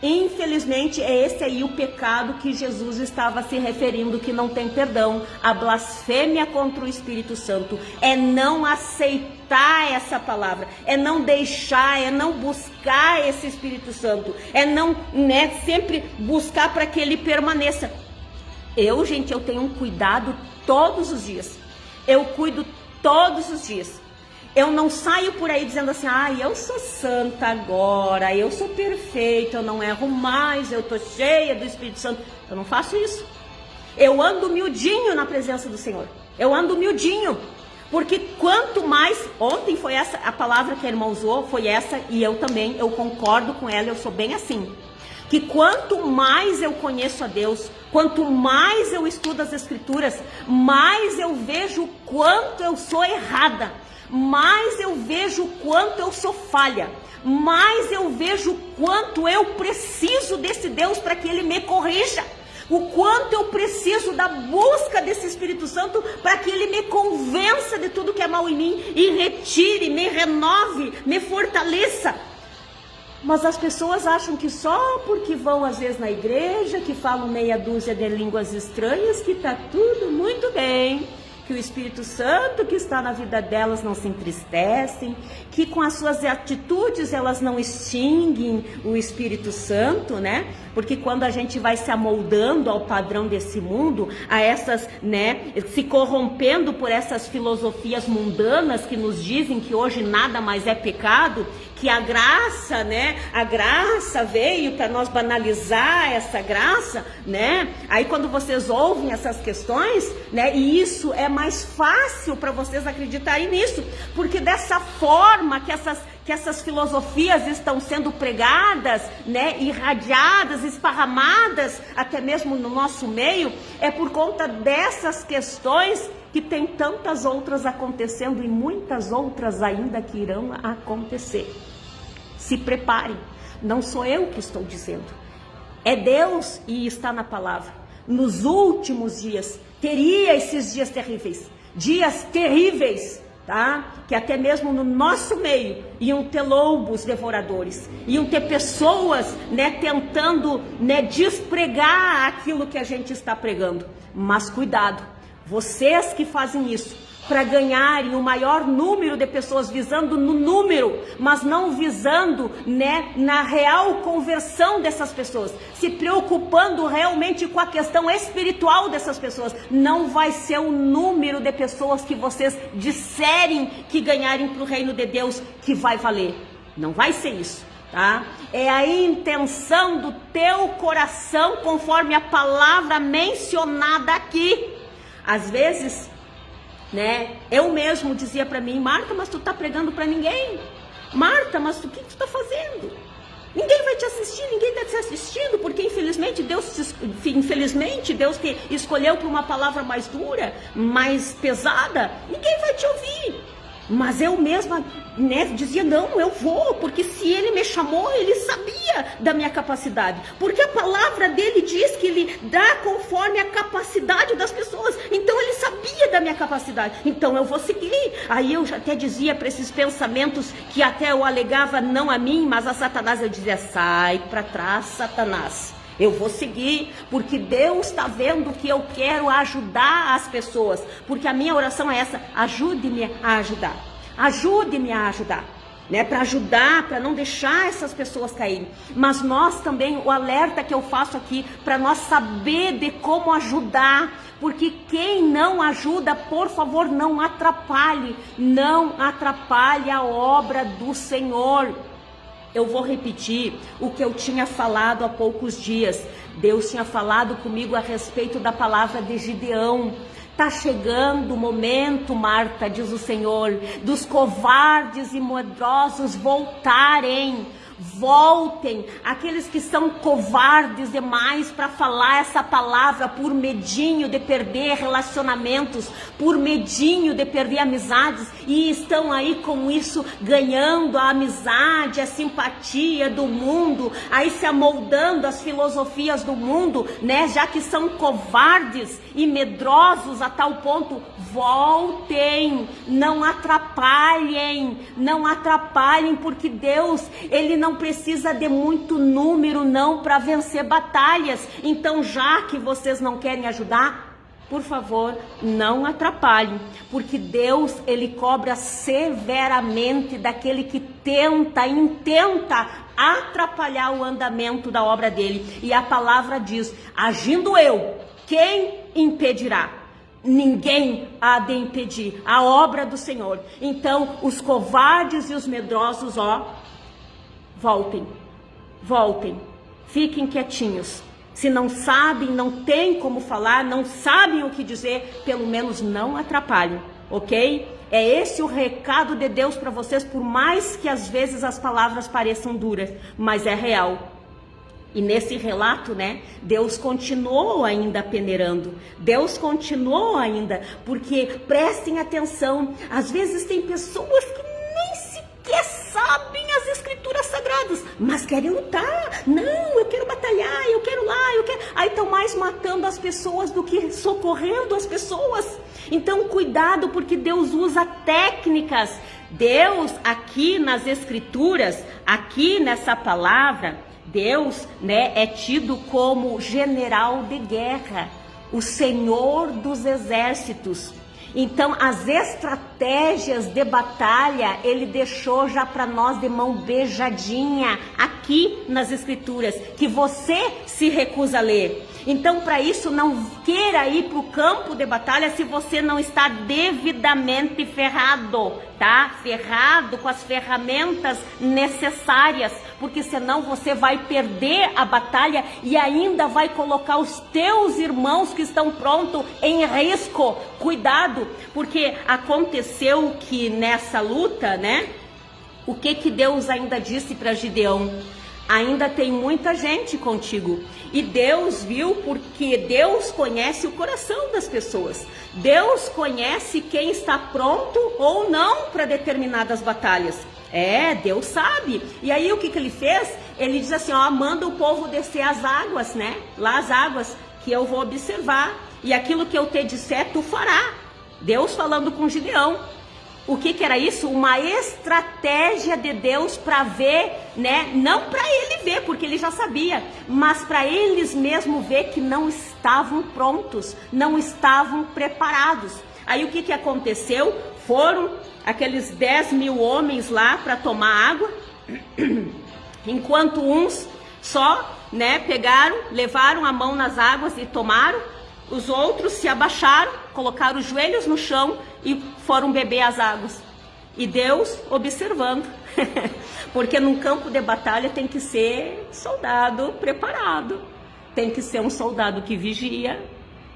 A: infelizmente é esse aí o pecado que Jesus estava se referindo, que não tem perdão, a blasfêmia contra o Espírito Santo, é não aceitar essa palavra, é não deixar, é não buscar esse Espírito Santo, é não, né, sempre buscar para que ele permaneça. Eu tenho um cuidado todos os dias, eu cuido todos os dias. Eu não saio por aí dizendo assim, eu sou santa agora, eu sou perfeita, eu não erro mais, eu estou cheia do Espírito Santo. Eu não faço isso. Eu ando humildinho na presença do Senhor. Eu ando humildinho. Porque quanto mais, ontem foi essa, a palavra que a irmã usou, foi essa, e eu também, eu concordo com ela, eu sou bem assim. Que quanto mais eu conheço a Deus, quanto mais eu estudo as Escrituras, mais eu vejo o quanto eu sou errada. Mais eu vejo o quanto eu sou falha, mais eu vejo o quanto eu preciso desse Deus para que Ele me corrija, o quanto eu preciso da busca desse Espírito Santo para que Ele me convença de tudo que é mal em mim e retire, me renove, me fortaleça. Mas as pessoas acham que só porque vão às vezes na igreja, que falam meia dúzia de línguas estranhas, que está tudo muito bem, que o Espírito Santo que está na vida delas não se entristecem, que com as suas atitudes elas não extinguem o Espírito Santo, né? Porque quando a gente vai se amoldando ao padrão desse mundo, a essas, né, se corrompendo por essas filosofias mundanas que nos dizem que hoje nada mais é pecado, que a graça, né, a graça veio para nós banalizar essa graça, né? Aí quando vocês ouvem essas questões, né, e isso é mais fácil para vocês acreditarem nisso, porque dessa forma que essas filosofias estão sendo pregadas, né, irradiadas, esparramadas, até mesmo no nosso meio, é por conta dessas questões que tem tantas outras acontecendo e muitas outras ainda que irão acontecer. Se preparem, não sou eu que estou dizendo, é Deus e está na palavra. Nos últimos dias, teria esses dias terríveis, tá? Que até mesmo no nosso meio iam ter lobos devoradores, iam ter pessoas, né, tentando, né, despregar aquilo que a gente está pregando. Mas cuidado, vocês que fazem isso para ganharem o maior número de pessoas, visando no número, mas não visando, né, na real conversão dessas pessoas, se preocupando realmente com a questão espiritual dessas pessoas. Não vai ser o número de pessoas que vocês disserem que ganharem para o reino de Deus que vai valer. Não vai ser isso, tá? É a intenção do teu coração, conforme a palavra mencionada aqui. Às vezes, né, eu mesmo dizia para mim: Marta, mas tu tá pregando para ninguém. Marta, mas o que tu tá fazendo? Ninguém vai te assistir, ninguém tá te assistindo, porque infelizmente Deus te escolheu para uma palavra mais dura, mais pesada. Ninguém vai te ouvir. Mas eu mesma, né, dizia: não, eu vou, porque se ele me chamou, ele sabia da minha capacidade, porque a palavra dele diz que ele dá conforme a capacidade das pessoas. Então ele sabia da minha capacidade, então eu vou seguir. Aí eu já até dizia para esses pensamentos que até eu alegava não a mim, mas a Satanás, eu dizia: sai para trás, Satanás. Eu vou seguir, porque Deus está vendo que eu quero ajudar as pessoas, porque a minha oração é essa: ajude-me a ajudar, ajude-me a ajudar, né? Para ajudar, para não deixar essas pessoas caírem. Mas nós também, o alerta que eu faço aqui, para nós saber de como ajudar, porque quem não ajuda, por favor, não atrapalhe a obra do Senhor. Eu vou repetir o que eu tinha falado há poucos dias. Deus tinha falado comigo a respeito da palavra de Gideão. Tá chegando o momento, Marta, diz o Senhor, dos covardes e medrosos voltarem. Voltem, aqueles que são covardes demais para falar essa palavra por medinho de perder relacionamentos, por medinho de perder amizades, e estão aí com isso ganhando a amizade, a simpatia do mundo, aí se amoldando as filosofias do mundo, né? Já que são covardes e medrosos a tal ponto, voltem, não atrapalhem, porque Deus, Ele não precisa de muito número não para vencer batalhas. Então, já que vocês não querem ajudar, por favor, não atrapalhem, porque Deus, Ele cobra severamente daquele que intenta atrapalhar o andamento da obra dele. E a palavra diz: agindo eu, quem impedirá? Ninguém há de impedir a obra do Senhor. Então, os covardes e os medrosos, voltem, fiquem quietinhos. Se não sabem, não tem como falar, não sabem o que dizer, pelo menos não atrapalhem, ok? É esse o recado de Deus para vocês, por mais que às vezes as palavras pareçam duras, mas é real. E nesse relato, né, Deus continuou ainda peneirando, Deus continuou ainda, porque prestem atenção, às vezes tem pessoas que nem sequer sabem as escrituras sagradas, mas querem lutar. Não, eu quero batalhar, eu quero lá, aí estão mais matando as pessoas do que socorrendo as pessoas. Então cuidado, porque Deus usa técnicas. Deus aqui nas escrituras, aqui nessa palavra, Deus, né, é tido como general de guerra, o Senhor dos exércitos. Então, as estratégias de batalha, ele deixou já para nós de mão beijadinha, aqui nas Escrituras, que você se recusa a ler. Então, para isso, não queira ir para o campo de batalha se você não está devidamente ferrado, tá? Ferrado com as ferramentas necessárias, porque senão você vai perder a batalha e ainda vai colocar os teus irmãos que estão prontos em risco. Cuidado, porque aconteceu que nessa luta, né? O que Deus ainda disse para Gideão? Ainda tem muita gente contigo. E Deus viu, porque Deus conhece o coração das pessoas. Deus conhece quem está pronto ou não para determinadas batalhas. Deus sabe. E aí o que ele fez? Ele diz assim, ó, manda o povo descer as águas, né? Lá as águas, que eu vou observar. E aquilo que eu te disser, tu fará. Deus falando com Gideão. O que era isso? Uma estratégia de Deus para ver, né? Não para ele ver, porque ele já sabia, mas para eles mesmo ver que não estavam prontos, não estavam preparados. Aí o que aconteceu? Foram aqueles 10.000 homens lá para tomar água, enquanto uns só, né, pegaram, levaram a mão nas águas e tomaram. Os outros se abaixaram, colocaram os joelhos no chão e foram beber as águas. E Deus observando. Porque num campo de batalha tem que ser soldado preparado. Tem que ser um soldado que vigia.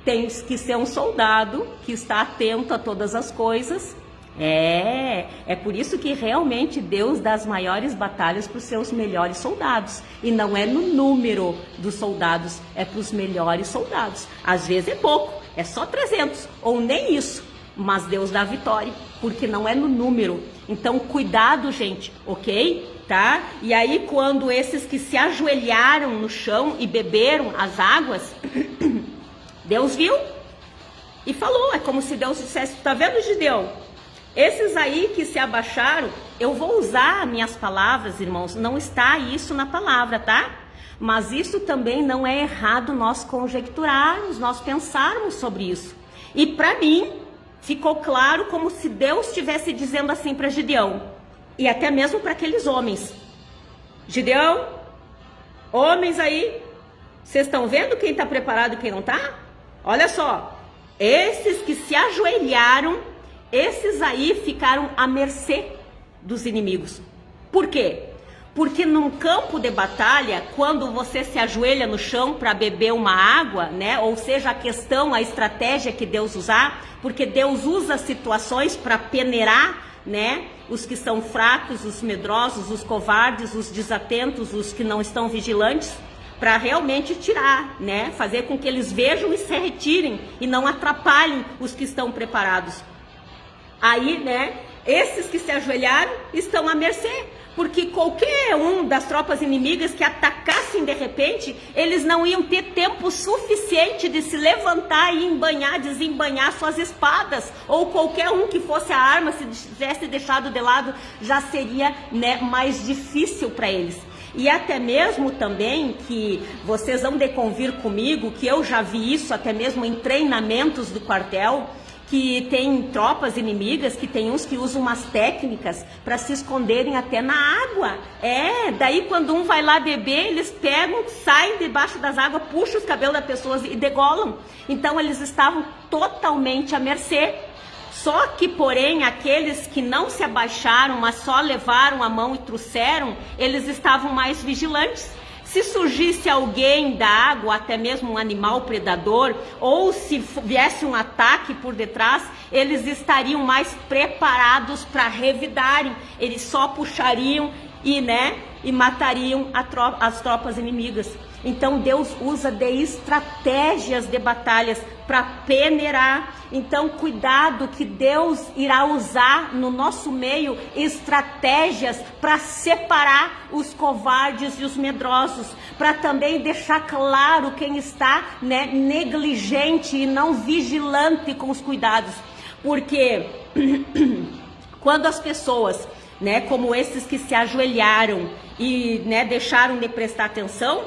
A: Tem que ser um soldado que está atento a todas as coisas. É por isso que realmente Deus dá as maiores batalhas para os seus melhores soldados. E não é no número dos soldados, é para os melhores soldados. Às vezes é pouco, é só 300, ou nem isso. Mas Deus dá a vitória, porque não é no número. Então cuidado, gente, ok? Tá? E aí quando esses que se ajoelharam no chão e beberam as águas, Deus viu e falou. É como se Deus dissesse, tá vendo, Gideão? Esses aí que se abaixaram, eu vou usar minhas palavras, irmãos, não está isso na palavra, tá? Mas isso também não é errado nós conjecturarmos, nós pensarmos sobre isso. E para mim, ficou claro como se Deus estivesse dizendo assim para Gideão, e até mesmo para aqueles homens. Gideão, homens aí, vocês estão vendo quem está preparado e quem não está? Olha só, esses que se ajoelharam, esses aí ficaram à mercê dos inimigos. Por quê? Porque num campo de batalha, quando você se ajoelha no chão para beber uma água, né? Ou seja, a questão, a estratégia que Deus usar, porque Deus usa situações para peneirar, né? Os que são fracos, os medrosos, os covardes, os desatentos, os que não estão vigilantes, para realmente tirar, né? Fazer com que eles vejam e se retirem e não atrapalhem os que estão preparados. Aí, né, esses que se ajoelharam estão à mercê, porque qualquer um das tropas inimigas que atacassem de repente, eles não iam ter tempo suficiente de se levantar e embanhar, desembanhar suas espadas, ou qualquer um que fosse a arma, se tivesse deixado de lado, já seria, né, mais difícil para eles. E até mesmo também que vocês vão de convir comigo, que eu já vi isso até mesmo em treinamentos do quartel, que tem tropas inimigas, que tem uns que usam umas técnicas para se esconderem até na água. Daí quando um vai lá beber, eles pegam, saem debaixo das águas, puxam os cabelos das pessoas e degolam. Então eles estavam totalmente à mercê. Só que, porém, aqueles que não se abaixaram, mas só levaram a mão e trouxeram, eles estavam mais vigilantes. Se surgisse alguém da água, até mesmo um animal predador, ou se viesse um ataque por detrás, eles estariam mais preparados para revidarem. Eles só puxariam e matariam as tropas inimigas. Então Deus usa de estratégias de batalhas para peneirar. Então cuidado que Deus irá usar no nosso meio estratégias para separar os covardes e os medrosos, para também deixar claro quem está, né, negligente e não vigilante com os cuidados. Porque quando as pessoas né, como esses que se ajoelharam e, né, deixaram de prestar atenção,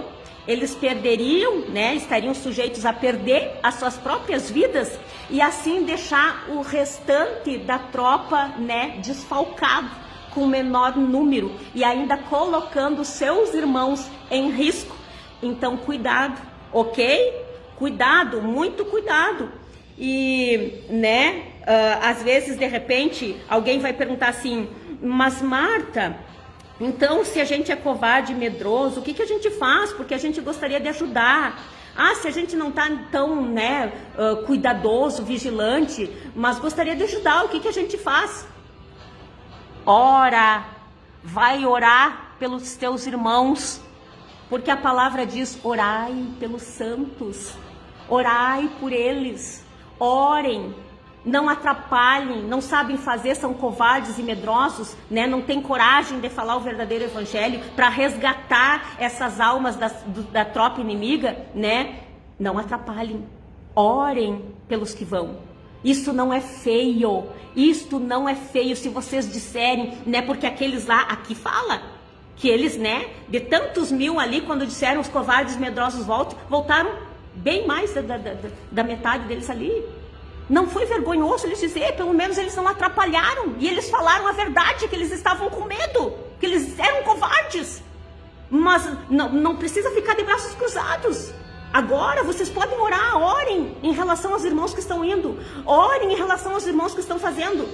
A: eles perderiam, né, estariam sujeitos a perder as suas próprias vidas e assim deixar o restante da tropa, né, desfalcado, com menor número e ainda colocando seus irmãos em risco. Então, cuidado, ok? Cuidado, muito cuidado. E, né, às vezes, de repente, alguém vai perguntar assim, mas Marta, então se a gente é covarde e medroso, o que a gente faz? Porque a gente gostaria de ajudar. Ah, se a gente não está tão, né, cuidadoso, vigilante, mas gostaria de ajudar, o que a gente faz? Ora, vai orar pelos teus irmãos, porque a palavra diz, orai pelos santos, orai por eles, orem, não atrapalhem, não sabem fazer, são covardes e medrosos, né? Não tem coragem de falar o verdadeiro evangelho para resgatar essas almas da tropa inimiga, né? Não atrapalhem, orem pelos que vão. Isso não é feio, isto não é feio se vocês disserem, né? Porque aqueles lá, aqui fala, que eles, né, de tantos mil ali, quando disseram os covardes medrosos voltaram bem mais da metade deles ali. Não foi vergonhoso eles dizer, pelo menos eles não atrapalharam. E eles falaram a verdade, que eles estavam com medo, que eles eram covardes. Mas não precisa ficar de braços cruzados. Agora vocês podem orar, orem em relação aos irmãos que estão indo. Orem em relação aos irmãos que estão fazendo.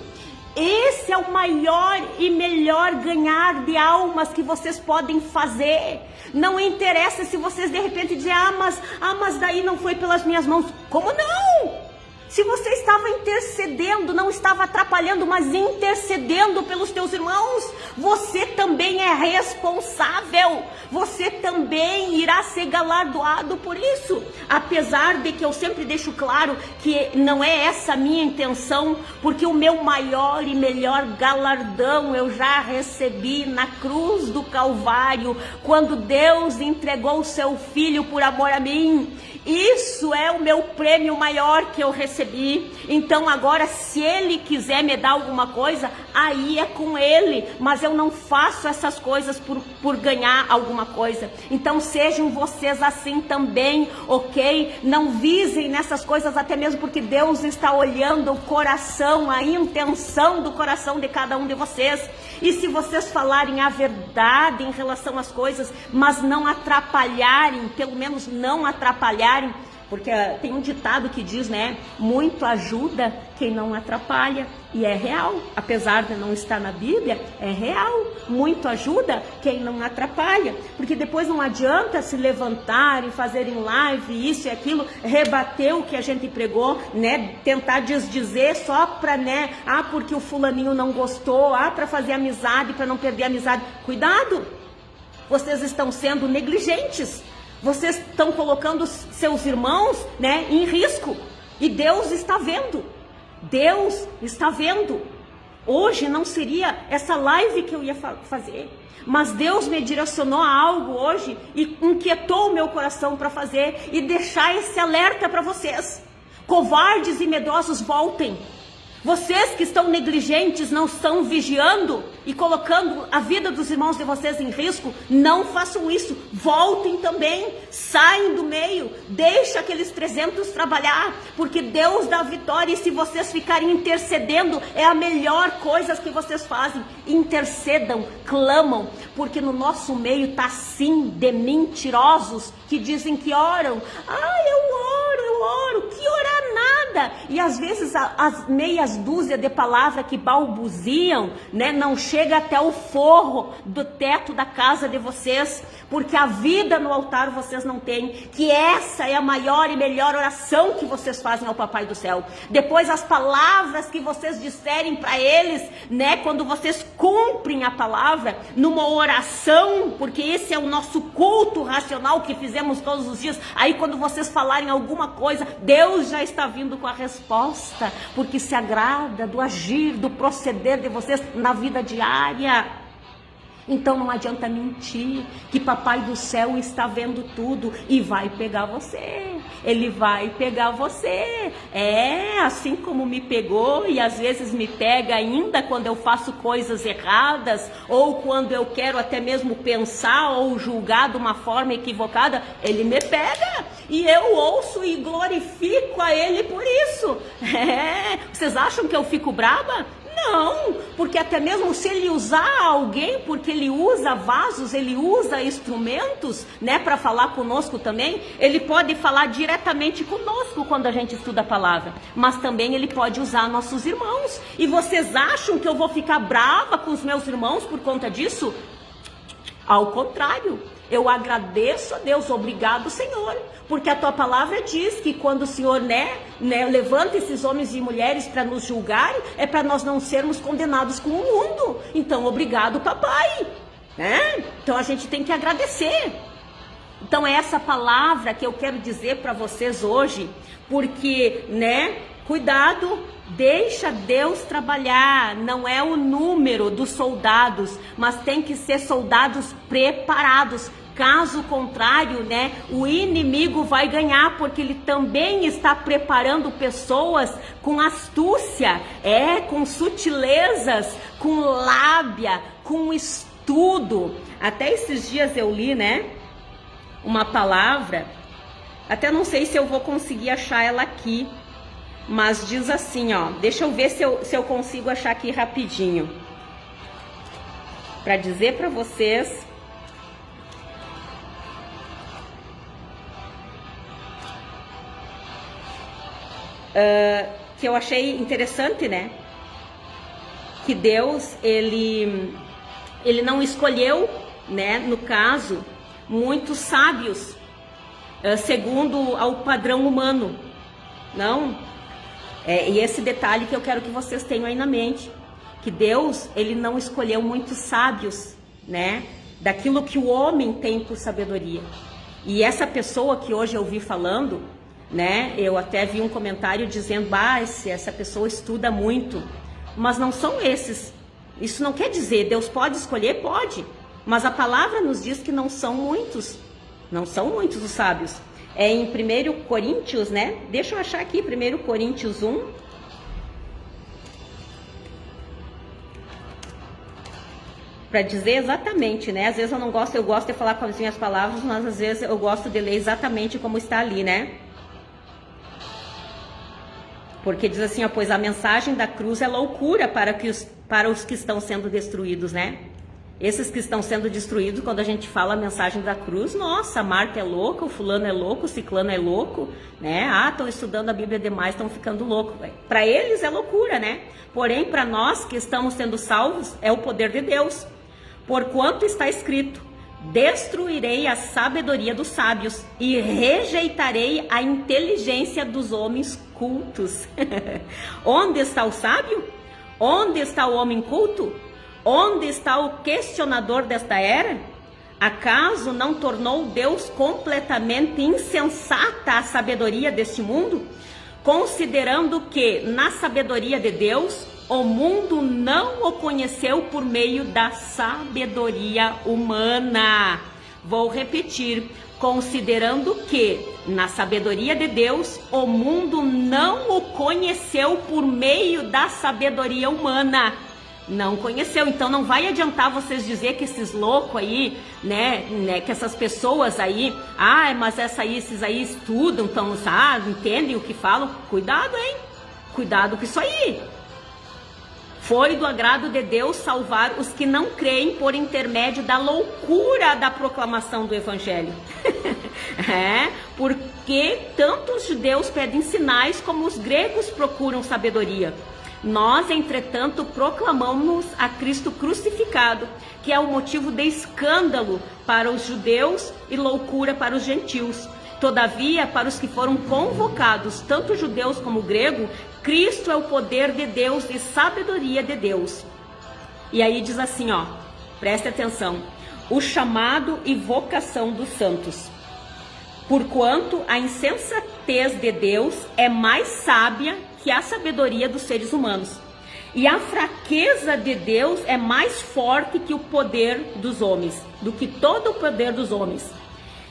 A: Esse é o maior e melhor ganhar de almas que vocês podem fazer. Não interessa se vocês de repente dizem, mas daí não foi pelas minhas mãos. Como não? Se você estava intercedendo, não estava atrapalhando, mas intercedendo pelos teus irmãos, você também é responsável. Você também irá ser galardoado por isso. Apesar de que eu sempre deixo claro que não é essa a minha intenção, porque o meu maior e melhor galardão eu já recebi na cruz do Calvário, quando Deus entregou o seu Filho por amor a mim. Isso é o meu prêmio maior que eu recebi. Então agora, se Ele quiser me dar alguma coisa, aí é com Ele. Mas eu não faço essas coisas por ganhar alguma coisa. Então sejam vocês assim também, ok? Não visem nessas coisas, até mesmo porque Deus está olhando o coração, a intenção do coração de cada um de vocês. E se vocês falarem a verdade em relação às coisas, mas não atrapalharem, pelo menos não atrapalharem, porque tem um ditado que diz, né, muito ajuda quem não atrapalha, e é real, apesar de não estar na Bíblia, é real, muito ajuda quem não atrapalha, porque depois não adianta se levantarem, fazerem live, isso e aquilo, rebater o que a gente pregou, né, tentar desdizer só para, né, porque o fulaninho não gostou, para fazer amizade, para não perder a amizade. Cuidado, vocês estão sendo negligentes. Vocês estão colocando seus irmãos, né, em risco. E Deus está vendo. Deus está vendo. Hoje não seria essa live que eu ia fazer. Mas Deus me direcionou a algo hoje e inquietou o meu coração para fazer e deixar esse alerta para vocês. Covardes e medrosos, voltem. Vocês que estão negligentes, não estão vigiando e colocando a vida dos irmãos de vocês em risco, não façam isso. Voltem também, saem do meio, deixa aqueles 300 trabalhar, porque Deus dá vitória. E se vocês ficarem intercedendo, é a melhor coisa que vocês fazem. Intercedam, clamam, porque no nosso meio está sim de mentirosos que dizem que oram. Eu oro, que orar nada. E às vezes as meias dúzia de palavras que balbuziam, né, não chega até o forro do teto da casa de vocês, porque a vida no altar vocês não têm, que essa é a maior e melhor oração que vocês fazem ao Papai do Céu. Depois as palavras que vocês disserem para eles, né, quando vocês cumprem a palavra numa oração, porque esse é o nosso culto racional que fizemos todos os dias, aí quando vocês falarem alguma coisa, Deus já está vindo com a resposta, porque se agrada do agir, do proceder de vocês na vida diária. Então não adianta mentir que papai do céu está vendo tudo e vai pegar você. Ele vai pegar você. É, assim como me pegou e às vezes me pega ainda quando eu faço coisas erradas ou quando eu quero até mesmo pensar ou julgar de uma forma equivocada, ele me pega e eu ouço e glorifico a ele por isso. É, vocês acham que eu fico brava? Não, porque até mesmo se ele usar alguém, porque ele usa vasos, ele usa instrumentos, né, para falar conosco também, ele pode falar diretamente conosco quando a gente estuda a palavra, mas também ele pode usar nossos irmãos. E vocês acham que eu vou ficar brava com os meus irmãos por conta disso? Ao contrário, eu agradeço a Deus, obrigado, Senhor, porque a tua palavra diz que quando o Senhor levanta esses homens e mulheres para nos julgar, é para nós não sermos condenados com o mundo. Então, obrigado, papai. Né? Então, a gente tem que agradecer. Então, é essa palavra que eu quero dizer para vocês hoje, porque, cuidado, deixa Deus trabalhar, não é o número dos soldados, mas tem que ser soldados preparados. Caso contrário, o inimigo vai ganhar, porque ele também está preparando pessoas com astúcia, com sutilezas, com lábia, com estudo. Até esses dias eu li, uma palavra, até não sei se eu vou conseguir achar ela aqui, mas diz assim, ó, deixa eu ver se eu consigo achar aqui rapidinho, para dizer para vocês. Que eu achei interessante, que Deus, ele não escolheu, no caso, muitos sábios, segundo ao padrão humano, não. E esse detalhe que eu quero que vocês tenham aí na mente, que Deus, ele não escolheu muitos sábios, daquilo que o homem tem por sabedoria. E essa pessoa que hoje eu vi falando, eu até vi um comentário dizendo, essa pessoa estuda muito, mas não são esses. Isso não quer dizer, Deus pode escolher? Pode, mas a palavra nos diz que não são muitos os sábios. É em 1 Coríntios, deixa eu achar aqui, 1 Coríntios 1, para dizer exatamente, às vezes eu gosto de falar com as minhas palavras, mas às vezes eu gosto de ler exatamente como está ali, Porque diz assim, pois a mensagem da cruz é loucura para os que estão sendo destruídos, Esses que estão sendo destruídos, quando a gente fala a mensagem da cruz, nossa, a Marta é louca, o fulano é louco, o ciclano é louco, estão estudando a Bíblia demais, estão ficando loucos. Para eles é loucura, Porém, para nós que estamos sendo salvos, é o poder de Deus. Porquanto está escrito, destruirei a sabedoria dos sábios e rejeitarei a inteligência dos homens cultos. Onde está o sábio? Onde está o homem culto? Onde está o questionador desta era? Acaso não tornou Deus completamente insensata a sabedoria deste mundo? Considerando que, na sabedoria de Deus, o mundo não o conheceu por meio da sabedoria humana. Vou repetir. Considerando que, na sabedoria de Deus, o mundo não o conheceu por meio da sabedoria humana. Não conheceu, então não vai adiantar vocês dizer que esses loucos aí, que essas pessoas aí, mas esses aí estudam, então, entendem o que falam. Cuidado, cuidado com isso aí. Foi do agrado de Deus salvar os que não creem por intermédio da loucura da proclamação do Evangelho. Porque tanto os judeus pedem sinais como os gregos procuram sabedoria. Nós, entretanto, proclamamos a Cristo crucificado, que é o motivo de escândalo para os judeus e loucura para os gentios. Todavia, para os que foram convocados, tanto judeus como grego, Cristo é o poder de Deus e sabedoria de Deus. E aí diz assim, preste atenção, o chamado e vocação dos santos. Porquanto a insensatez de Deus é mais sábia que a sabedoria dos seres humanos, E a fraqueza de Deus é mais forte que o poder dos homens, do que todo o poder dos homens.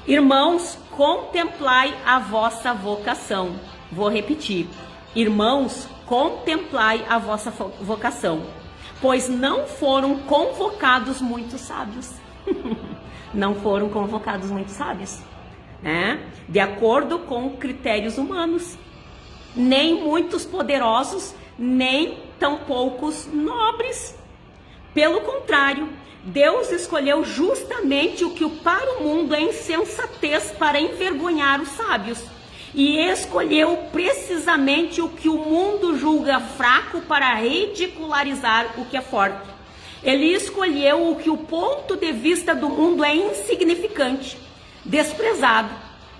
A: Irmãos, contemplai a vossa vocação. Vou repetir. Irmãos, contemplai a vossa vocação, pois não foram convocados muitos sábios. Não foram convocados muitos sábios, né? De acordo com critérios humanos. Nem muitos poderosos, nem tão poucos nobres. Pelo contrário, Deus escolheu justamente o que para o mundo é insensatez para envergonhar os sábios. E escolheu precisamente o que o mundo julga fraco para ridicularizar o que é forte. Ele escolheu o que o ponto de vista do mundo é insignificante, desprezado,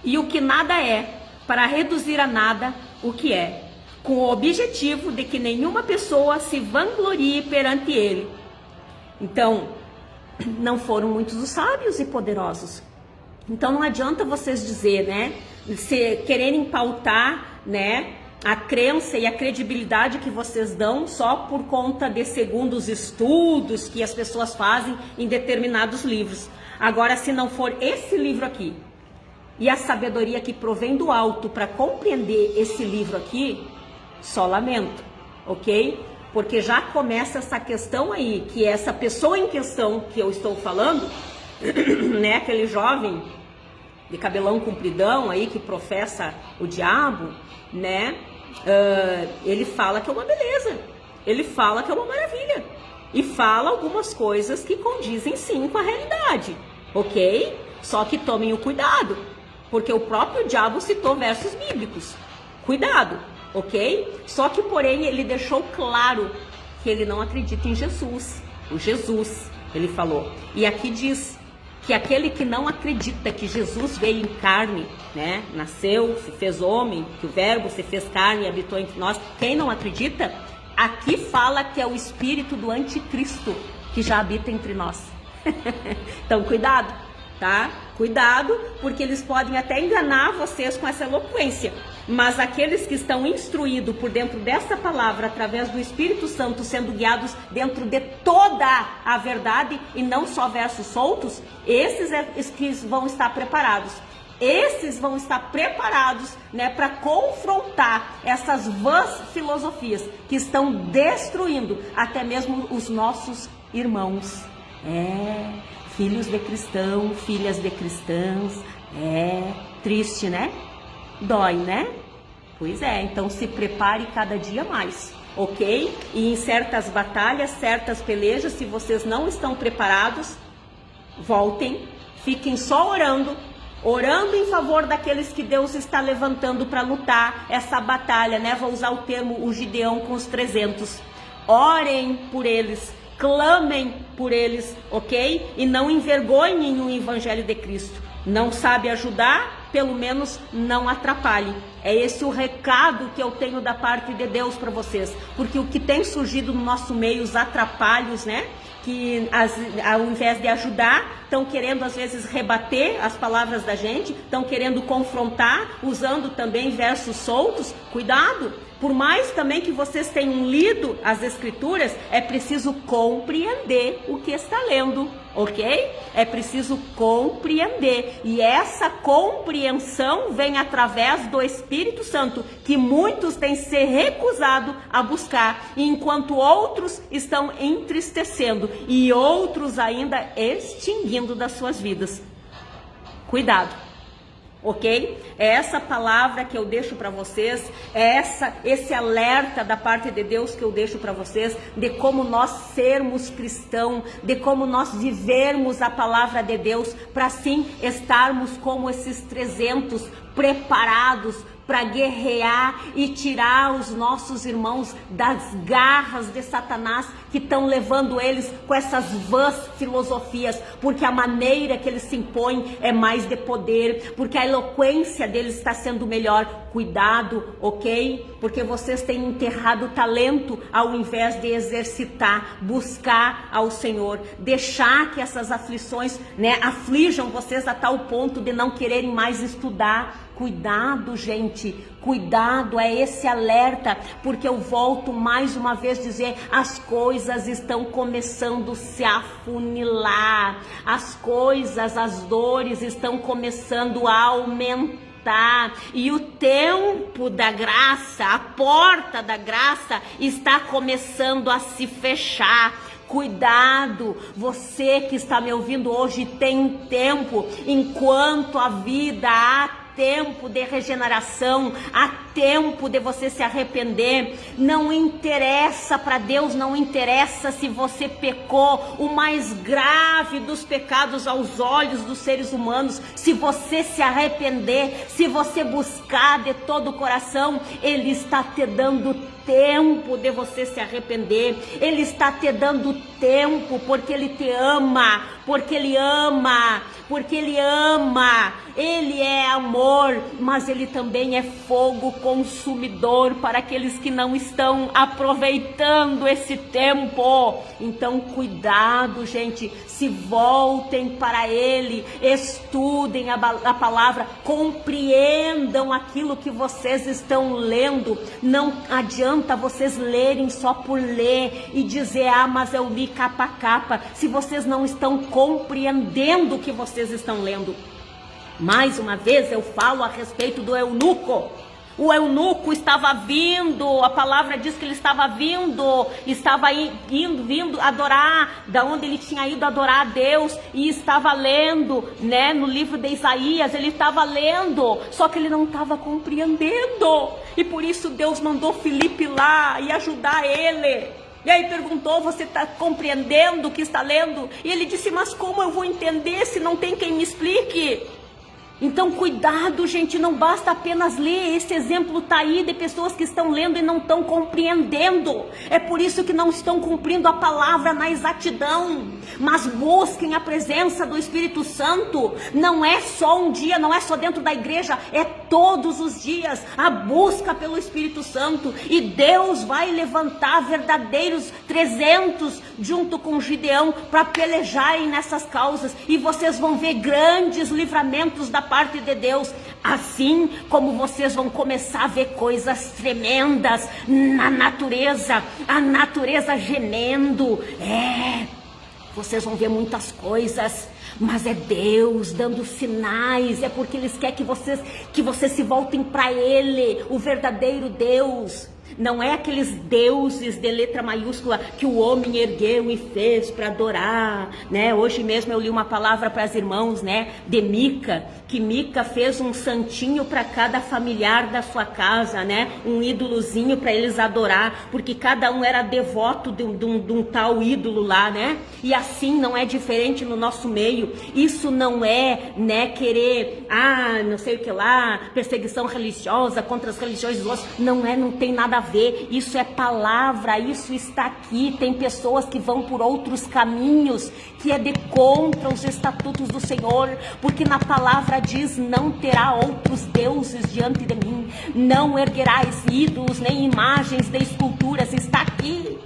A: e o que nada é, para reduzir a nada o que é, com o objetivo de que nenhuma pessoa se vanglorie perante ele. Então, não foram muitos os sábios e poderosos. Então não adianta vocês dizer, né, se quererem pautar, né, a crença e a credibilidade que vocês dão só por conta de segundos estudos que as pessoas fazem em determinados livros. Agora, se não for esse livro aqui e a sabedoria que provém do alto para compreender esse livro aqui, só lamento, ok? Porque já começa essa questão aí, que essa pessoa em questão que eu estou falando, né, aquele jovem de cabelão compridão aí que professa o diabo, né, ele fala que é uma beleza, ele fala que é uma maravilha, e fala algumas coisas que condizem sim com a realidade, ok? Só que tomem o cuidado, porque o próprio diabo citou versos bíblicos, cuidado, ok? Só que porém ele deixou claro que ele não acredita em Jesus, o Jesus, ele falou, e aqui diz que aquele que não acredita que Jesus veio em carne, né, nasceu, se fez homem, que o verbo se fez carne e habitou entre nós, quem não acredita, aqui fala que é o espírito do anticristo que já habita entre nós. Então cuidado, tá? Cuidado, porque eles podem até enganar vocês com essa eloquência, mas aqueles que estão instruídos por dentro dessa palavra, através do Espírito Santo, sendo guiados dentro de toda a verdade e não só versos soltos, esses é que vão estar preparados. Esses vão estar preparados, né, para confrontar essas vãs filosofias que estão destruindo até mesmo os nossos irmãos. Filhos de cristão, filhas de cristãos, triste, né? Dói, né? Pois é, então se prepare cada dia mais, ok? E em certas batalhas, certas pelejas, se vocês não estão preparados, voltem, fiquem só orando em favor daqueles que Deus está levantando para lutar essa batalha, né? Vou usar o termo o Gideão com os 300. Orem por eles. Clamem por eles, ok? E não envergonhem o Evangelho de Cristo. Não sabe ajudar? Pelo menos não atrapalhe. É esse o recado que eu tenho da parte de Deus para vocês. Porque o que tem surgido no nosso meio, os atrapalhos, né? Que ao invés de ajudar, estão querendo às vezes rebater as palavras da gente, estão querendo confrontar, usando também versos soltos. Cuidado! Por mais também que vocês tenham lido as escrituras, é preciso compreender o que está lendo, ok? É preciso compreender. E essa compreensão vem através do Espírito Santo, que muitos têm se recusado a buscar, enquanto outros estão entristecendo e outros ainda extinguindo das suas vidas. Cuidado! Ok? É essa palavra que eu deixo para vocês, esse alerta da parte de Deus que eu deixo para vocês, de como nós sermos cristãos, de como nós vivermos a palavra de Deus, para assim estarmos como esses 300 preparados para guerrear e tirar os nossos irmãos das garras de Satanás que estão levando eles com essas vãs filosofias, porque a maneira que eles se impõem é mais de poder, porque a eloquência deles está sendo melhor. Cuidado, ok? Porque vocês têm enterrado o talento ao invés de exercitar, buscar ao Senhor, deixar que essas aflições, né, aflijam vocês a tal ponto de não quererem mais estudar. Cuidado, gente. gente, cuidado, é esse alerta, porque eu volto mais uma vez dizer, as coisas estão começando a se afunilar, as coisas, as dores estão começando a aumentar, e o tempo da graça, a porta da graça está começando a se fechar. Cuidado, você que está me ouvindo hoje tem tempo, enquanto a vida há tempo de regeneração, há tempo de você se arrepender. Não interessa para Deus, não interessa se você pecou, o mais grave dos pecados aos olhos dos seres humanos, se você se arrepender, se você buscar de todo o coração, Ele está te dando tempo de você se arrepender. Ele está te dando tempo, porque Ele te ama, porque Ele ama, porque Ele ama. Ele é amor, mas Ele também é fogo consumidor para aqueles que não estão aproveitando esse tempo. Então cuidado, gente, se voltem para Ele, estudem a palavra, compreendam aquilo que vocês estão lendo. Não adianta vocês lerem só por ler e dizer, mas eu li capa a capa, se vocês não estão compreendendo o que vocês estão lendo. Mais uma vez eu falo a respeito do eunuco. O eunuco estava vindo, a palavra diz que ele estava vindo adorar, da onde ele tinha ido adorar a Deus, e estava lendo, né, no livro de Isaías, ele estava lendo, só que ele não estava compreendendo, e por isso Deus mandou Filipe lá e ajudar ele. E aí perguntou, você está compreendendo o que está lendo? E ele disse, mas como eu vou entender se não tem quem me explique? Então cuidado, gente, não basta apenas ler. Esse exemplo está aí de pessoas que estão lendo e não estão compreendendo. É por isso que não estão cumprindo a palavra na exatidão. Mas busquem a presença do Espírito Santo. Não é só um dia, não é só dentro da igreja, é todos os dias a busca pelo Espírito Santo. E Deus vai levantar verdadeiros 300 junto com Gideão para pelejarem nessas causas. E vocês vão ver grandes livramentos da parte de Deus, assim como vocês vão começar a ver coisas tremendas na natureza, a natureza gemendo, vocês vão ver muitas coisas, mas é Deus dando sinais, é porque Ele quer que vocês se voltem para Ele, o verdadeiro Deus. Não é aqueles deuses de letra maiúscula que o homem ergueu e fez para adorar, né? Hoje mesmo eu li uma palavra para as irmãos, né? De Mica, que Mica fez um santinho para cada familiar da sua casa, né? Um ídolozinho para eles adorar, porque cada um era devoto de um tal ídolo lá, né? E assim não é diferente no nosso meio. Isso não é, né, querer, não sei o que lá, perseguição religiosa contra as religiões dos outros. Não tem nada a ver, isso é palavra, isso está aqui. Tem pessoas que vão por outros caminhos, que é de contra os estatutos do Senhor, porque na palavra diz, não terá outros deuses diante de mim, não erguerás ídolos, nem imagens de esculturas, está aqui.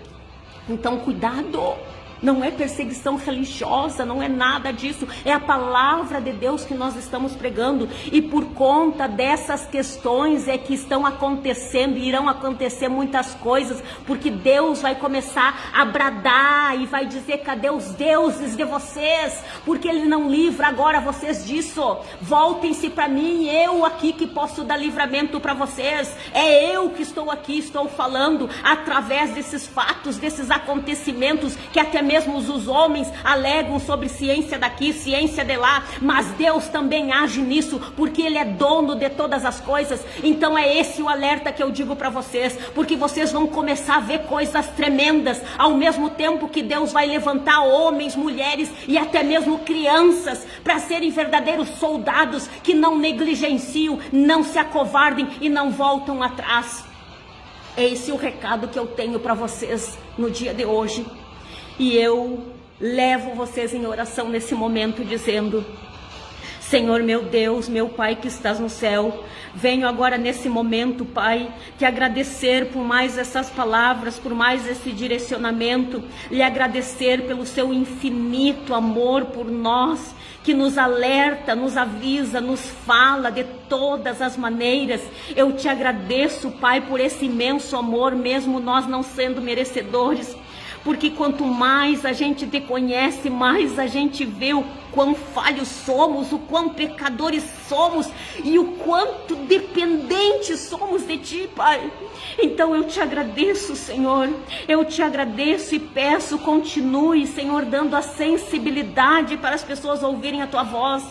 A: Então cuidado. Não é perseguição religiosa, não é nada disso, é a palavra de Deus que nós estamos pregando, e por conta dessas questões é que estão acontecendo e irão acontecer muitas coisas, porque Deus vai começar a bradar e vai dizer, cadê os deuses de vocês? Porque Ele não livra agora vocês disso. Voltem-se para mim, eu aqui que posso dar livramento para vocês, é eu que estou aqui, estou falando através desses fatos, desses acontecimentos que até mesmo os homens alegam sobre ciência daqui, ciência de lá, mas Deus também age nisso, porque Ele é dono de todas as coisas. Então é esse o alerta que eu digo para vocês, porque vocês vão começar a ver coisas tremendas, ao mesmo tempo que Deus vai levantar homens, mulheres e até mesmo crianças, para serem verdadeiros soldados, que não negligenciam, não se acovardem e não voltam atrás. É esse o recado que eu tenho para vocês no dia de hoje. E eu levo vocês em oração nesse momento dizendo, Senhor meu Deus, meu Pai que estás no céu, venho agora nesse momento, Pai, te agradecer por mais essas palavras, por mais esse direcionamento, lhe agradecer pelo seu infinito amor por nós, que nos alerta, nos avisa, nos fala de todas as maneiras. Eu te agradeço, Pai, por esse imenso amor, mesmo nós não sendo merecedores, porque quanto mais a gente te conhece, mais a gente vê o quão falhos somos, o quão pecadores somos e o quanto dependentes somos de Ti, Pai. Então eu te agradeço, Senhor, eu te agradeço e peço, continue, Senhor, dando a sensibilidade para as pessoas ouvirem a Tua voz.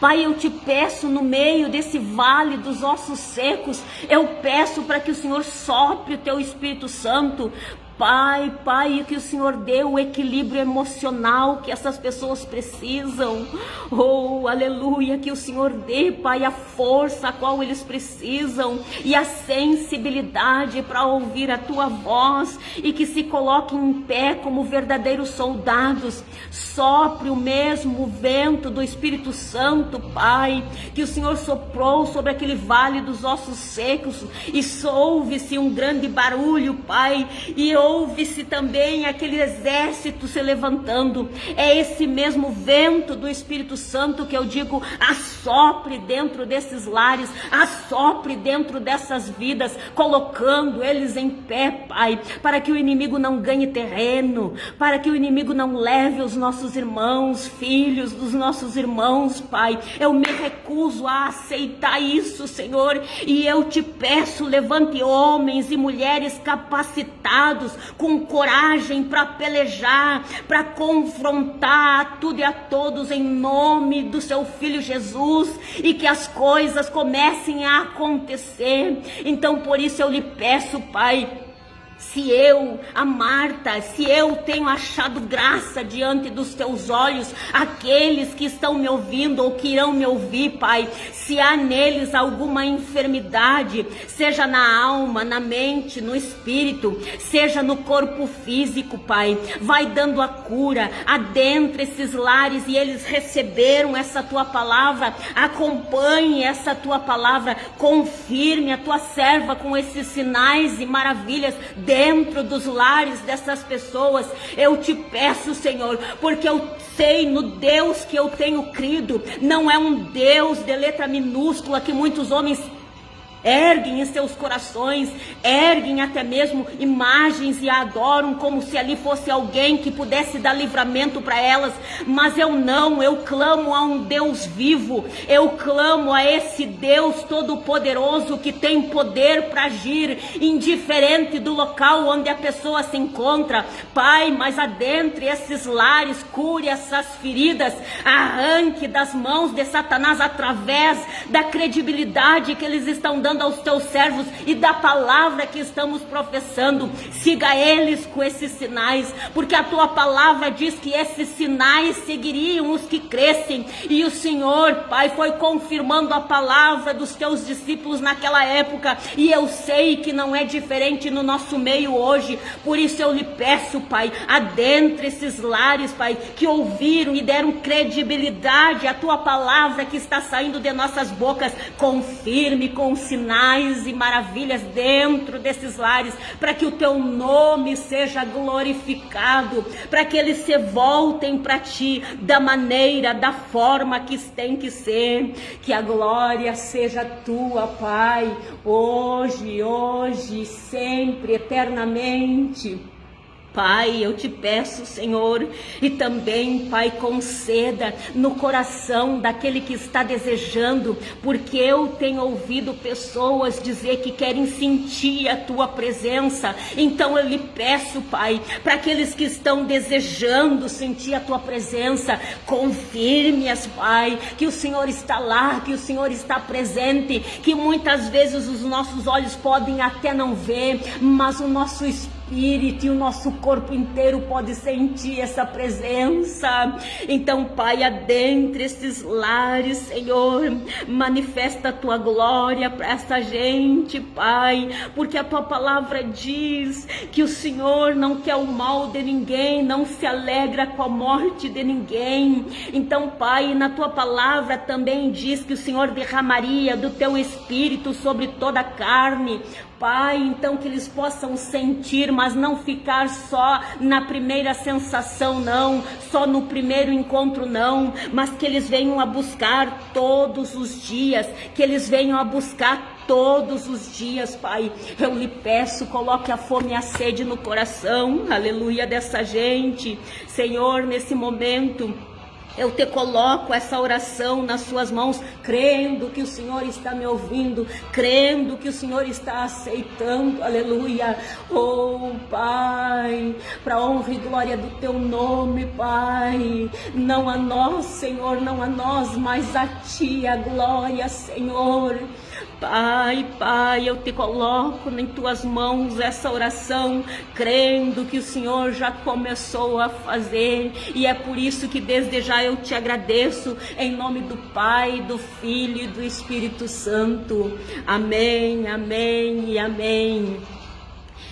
A: Pai, eu te peço no meio desse vale dos ossos secos, eu peço para que o Senhor sopre o Teu Espírito Santo. Pai, que o Senhor dê o equilíbrio emocional que essas pessoas precisam. Oh, aleluia, que o Senhor dê, Pai, a força a qual eles precisam e a sensibilidade para ouvir a Tua voz e que se coloquem em pé como verdadeiros soldados. Sopre o mesmo vento do Espírito Santo, Pai, que o Senhor soprou sobre aquele vale dos ossos secos e ouve-se um grande barulho, Pai, e ouve-se também aquele exército se levantando. É esse mesmo vento do Espírito Santo que eu digo, assopre dentro desses lares, assopre dentro dessas vidas, colocando eles em pé, Pai, para que o inimigo não ganhe terreno, para que o inimigo não leve os nossos irmãos, filhos dos nossos irmãos, Pai. Eu me recuso a aceitar isso, Senhor, e eu te peço, levante homens e mulheres capacitados, com coragem para pelejar, para confrontar a tudo e a todos em nome do seu Filho Jesus, e que as coisas comecem a acontecer. Então por isso eu lhe peço, Pai, se eu, a Marta, se eu tenho achado graça diante dos teus olhos, aqueles que estão me ouvindo ou que irão me ouvir, Pai, se há neles alguma enfermidade, seja na alma, na mente, no espírito, seja no corpo físico, Pai, vai dando a cura, adentra esses lares e eles receberam essa Tua palavra, acompanhe essa Tua palavra, confirme a Tua serva com esses sinais e maravilhas dentro dos lares dessas pessoas. Eu te peço, Senhor, porque eu sei no Deus que eu tenho crido, não é um Deus de letra minúscula que muitos homens erguem em seus corações, erguem até mesmo imagens e a adoram como se ali fosse alguém que pudesse dar livramento para elas, mas eu não, eu clamo a um Deus vivo, eu clamo a esse Deus todo-poderoso que tem poder para agir, indiferente do local onde a pessoa se encontra, Pai, mas adentre esses lares, cure essas feridas, arranque das mãos de Satanás através da credibilidade que eles estão dando aos teus servos e da palavra que estamos professando. Siga eles com esses sinais, porque a tua palavra diz que esses sinais seguiriam os que crescem, e o Senhor, Pai, foi confirmando a palavra dos teus discípulos naquela época, e eu sei que não é diferente no nosso meio hoje. Por isso eu lhe peço, Pai, adentre esses lares, Pai, que ouviram e deram credibilidade à tua palavra que está saindo de nossas bocas, confirme com sinais e maravilhas dentro desses lares, para que o teu nome seja glorificado, para que eles se voltem para ti da maneira, da forma que tem que ser. Que a glória seja tua, Pai, hoje, sempre, eternamente. Pai, eu te peço, Senhor, e também, Pai, conceda no coração daquele que está desejando, porque eu tenho ouvido pessoas dizer que querem sentir a tua presença. Então eu lhe peço, Pai, para aqueles que estão desejando sentir a tua presença, confirme-as, Pai, que o Senhor está lá, que o Senhor está presente, que muitas vezes os nossos olhos podem até não ver, mas o nosso espírito espírito e o nosso corpo inteiro pode sentir essa presença. Então, Pai, adentre esses lares, Senhor, manifesta a tua glória para essa gente, Pai, porque a tua palavra diz que o Senhor não quer o mal de ninguém, não se alegra com a morte de ninguém. Então, Pai, na tua palavra também diz que o Senhor derramaria do teu espírito sobre toda a carne. Pai, então que eles possam sentir, mas não ficar só na primeira sensação, não, só no primeiro encontro, não, mas que eles venham a buscar todos os dias, que eles venham a buscar todos os dias, Pai. Eu lhe peço, coloque a fome e a sede no coração, aleluia, dessa gente, Senhor, nesse momento. Eu te coloco essa oração nas suas mãos, crendo que o Senhor está me ouvindo, crendo que o Senhor está aceitando, aleluia. Oh, Pai, para honra e glória do teu nome, Pai. Não a nós, Senhor, não a nós, mas a ti a glória, Senhor. Pai, eu te coloco em tuas mãos essa oração, crendo que o Senhor já começou a fazer, e é por isso que desde já eu te agradeço, em nome do Pai, do Filho e do Espírito Santo. Amém, amém e amém.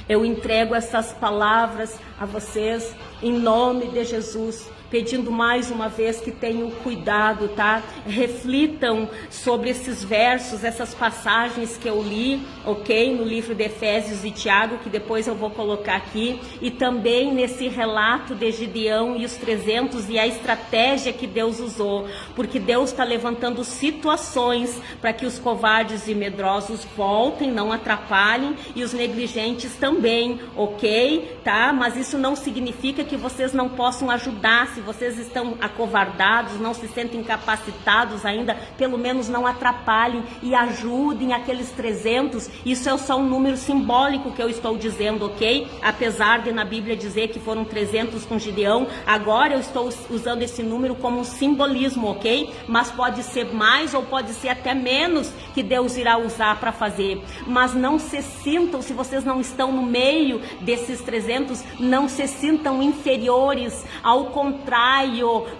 A: Eu entrego essas palavras a vocês, em nome de Jesus, pedindo mais uma vez que tenham cuidado, tá? Reflitam sobre esses versos, essas passagens que eu li, ok? No livro de Efésios e Tiago, que depois eu vou colocar aqui, e também nesse relato de Gideão e os 300 e a estratégia que Deus usou, porque Deus está levantando situações para que os covardes e medrosos voltem, não atrapalhem, e os negligentes também, ok? Tá? Mas isso não significa que vocês não possam ajudar. Se vocês estão acovardados, não se sentem capacitados ainda, pelo menos não atrapalhem e ajudem aqueles 300. Isso é só um número simbólico que eu estou dizendo, ok? Apesar de na Bíblia dizer que foram 300 com Gideão, agora eu estou usando esse número como um simbolismo, ok? Mas pode ser mais ou pode ser até menos que Deus irá usar para fazer. Mas não se sintam, se vocês não estão no meio desses 300, não se sintam inferiores, ao contrário,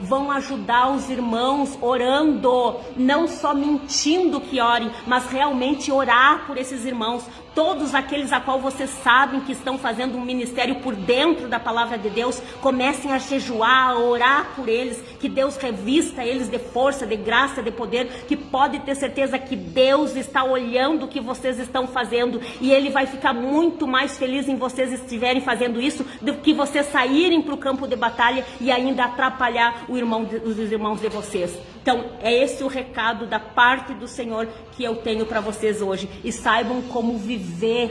A: vão ajudar os irmãos orando, não só mentindo que orem, mas realmente orar por esses irmãos, todos aqueles a qual vocês sabem que estão fazendo um ministério por dentro da palavra de Deus, comecem a jejuar, a orar por eles, que Deus revista eles de força, de graça, de poder, que pode ter certeza que Deus está olhando o que vocês estão fazendo, e Ele vai ficar muito mais feliz em vocês estiverem fazendo isso, do que vocês saírem para o campo de batalha e ainda atrapalhar os irmãos de vocês. Então, é esse o recado da parte do Senhor que eu tenho para vocês hoje, e saibam como viver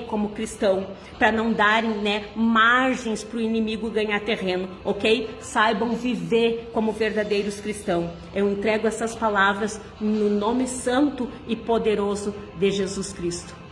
A: como cristão, para não darem, margens para o inimigo ganhar terreno, ok? Saibam viver como verdadeiros cristãos. Eu entrego essas palavras no nome santo e poderoso de Jesus Cristo.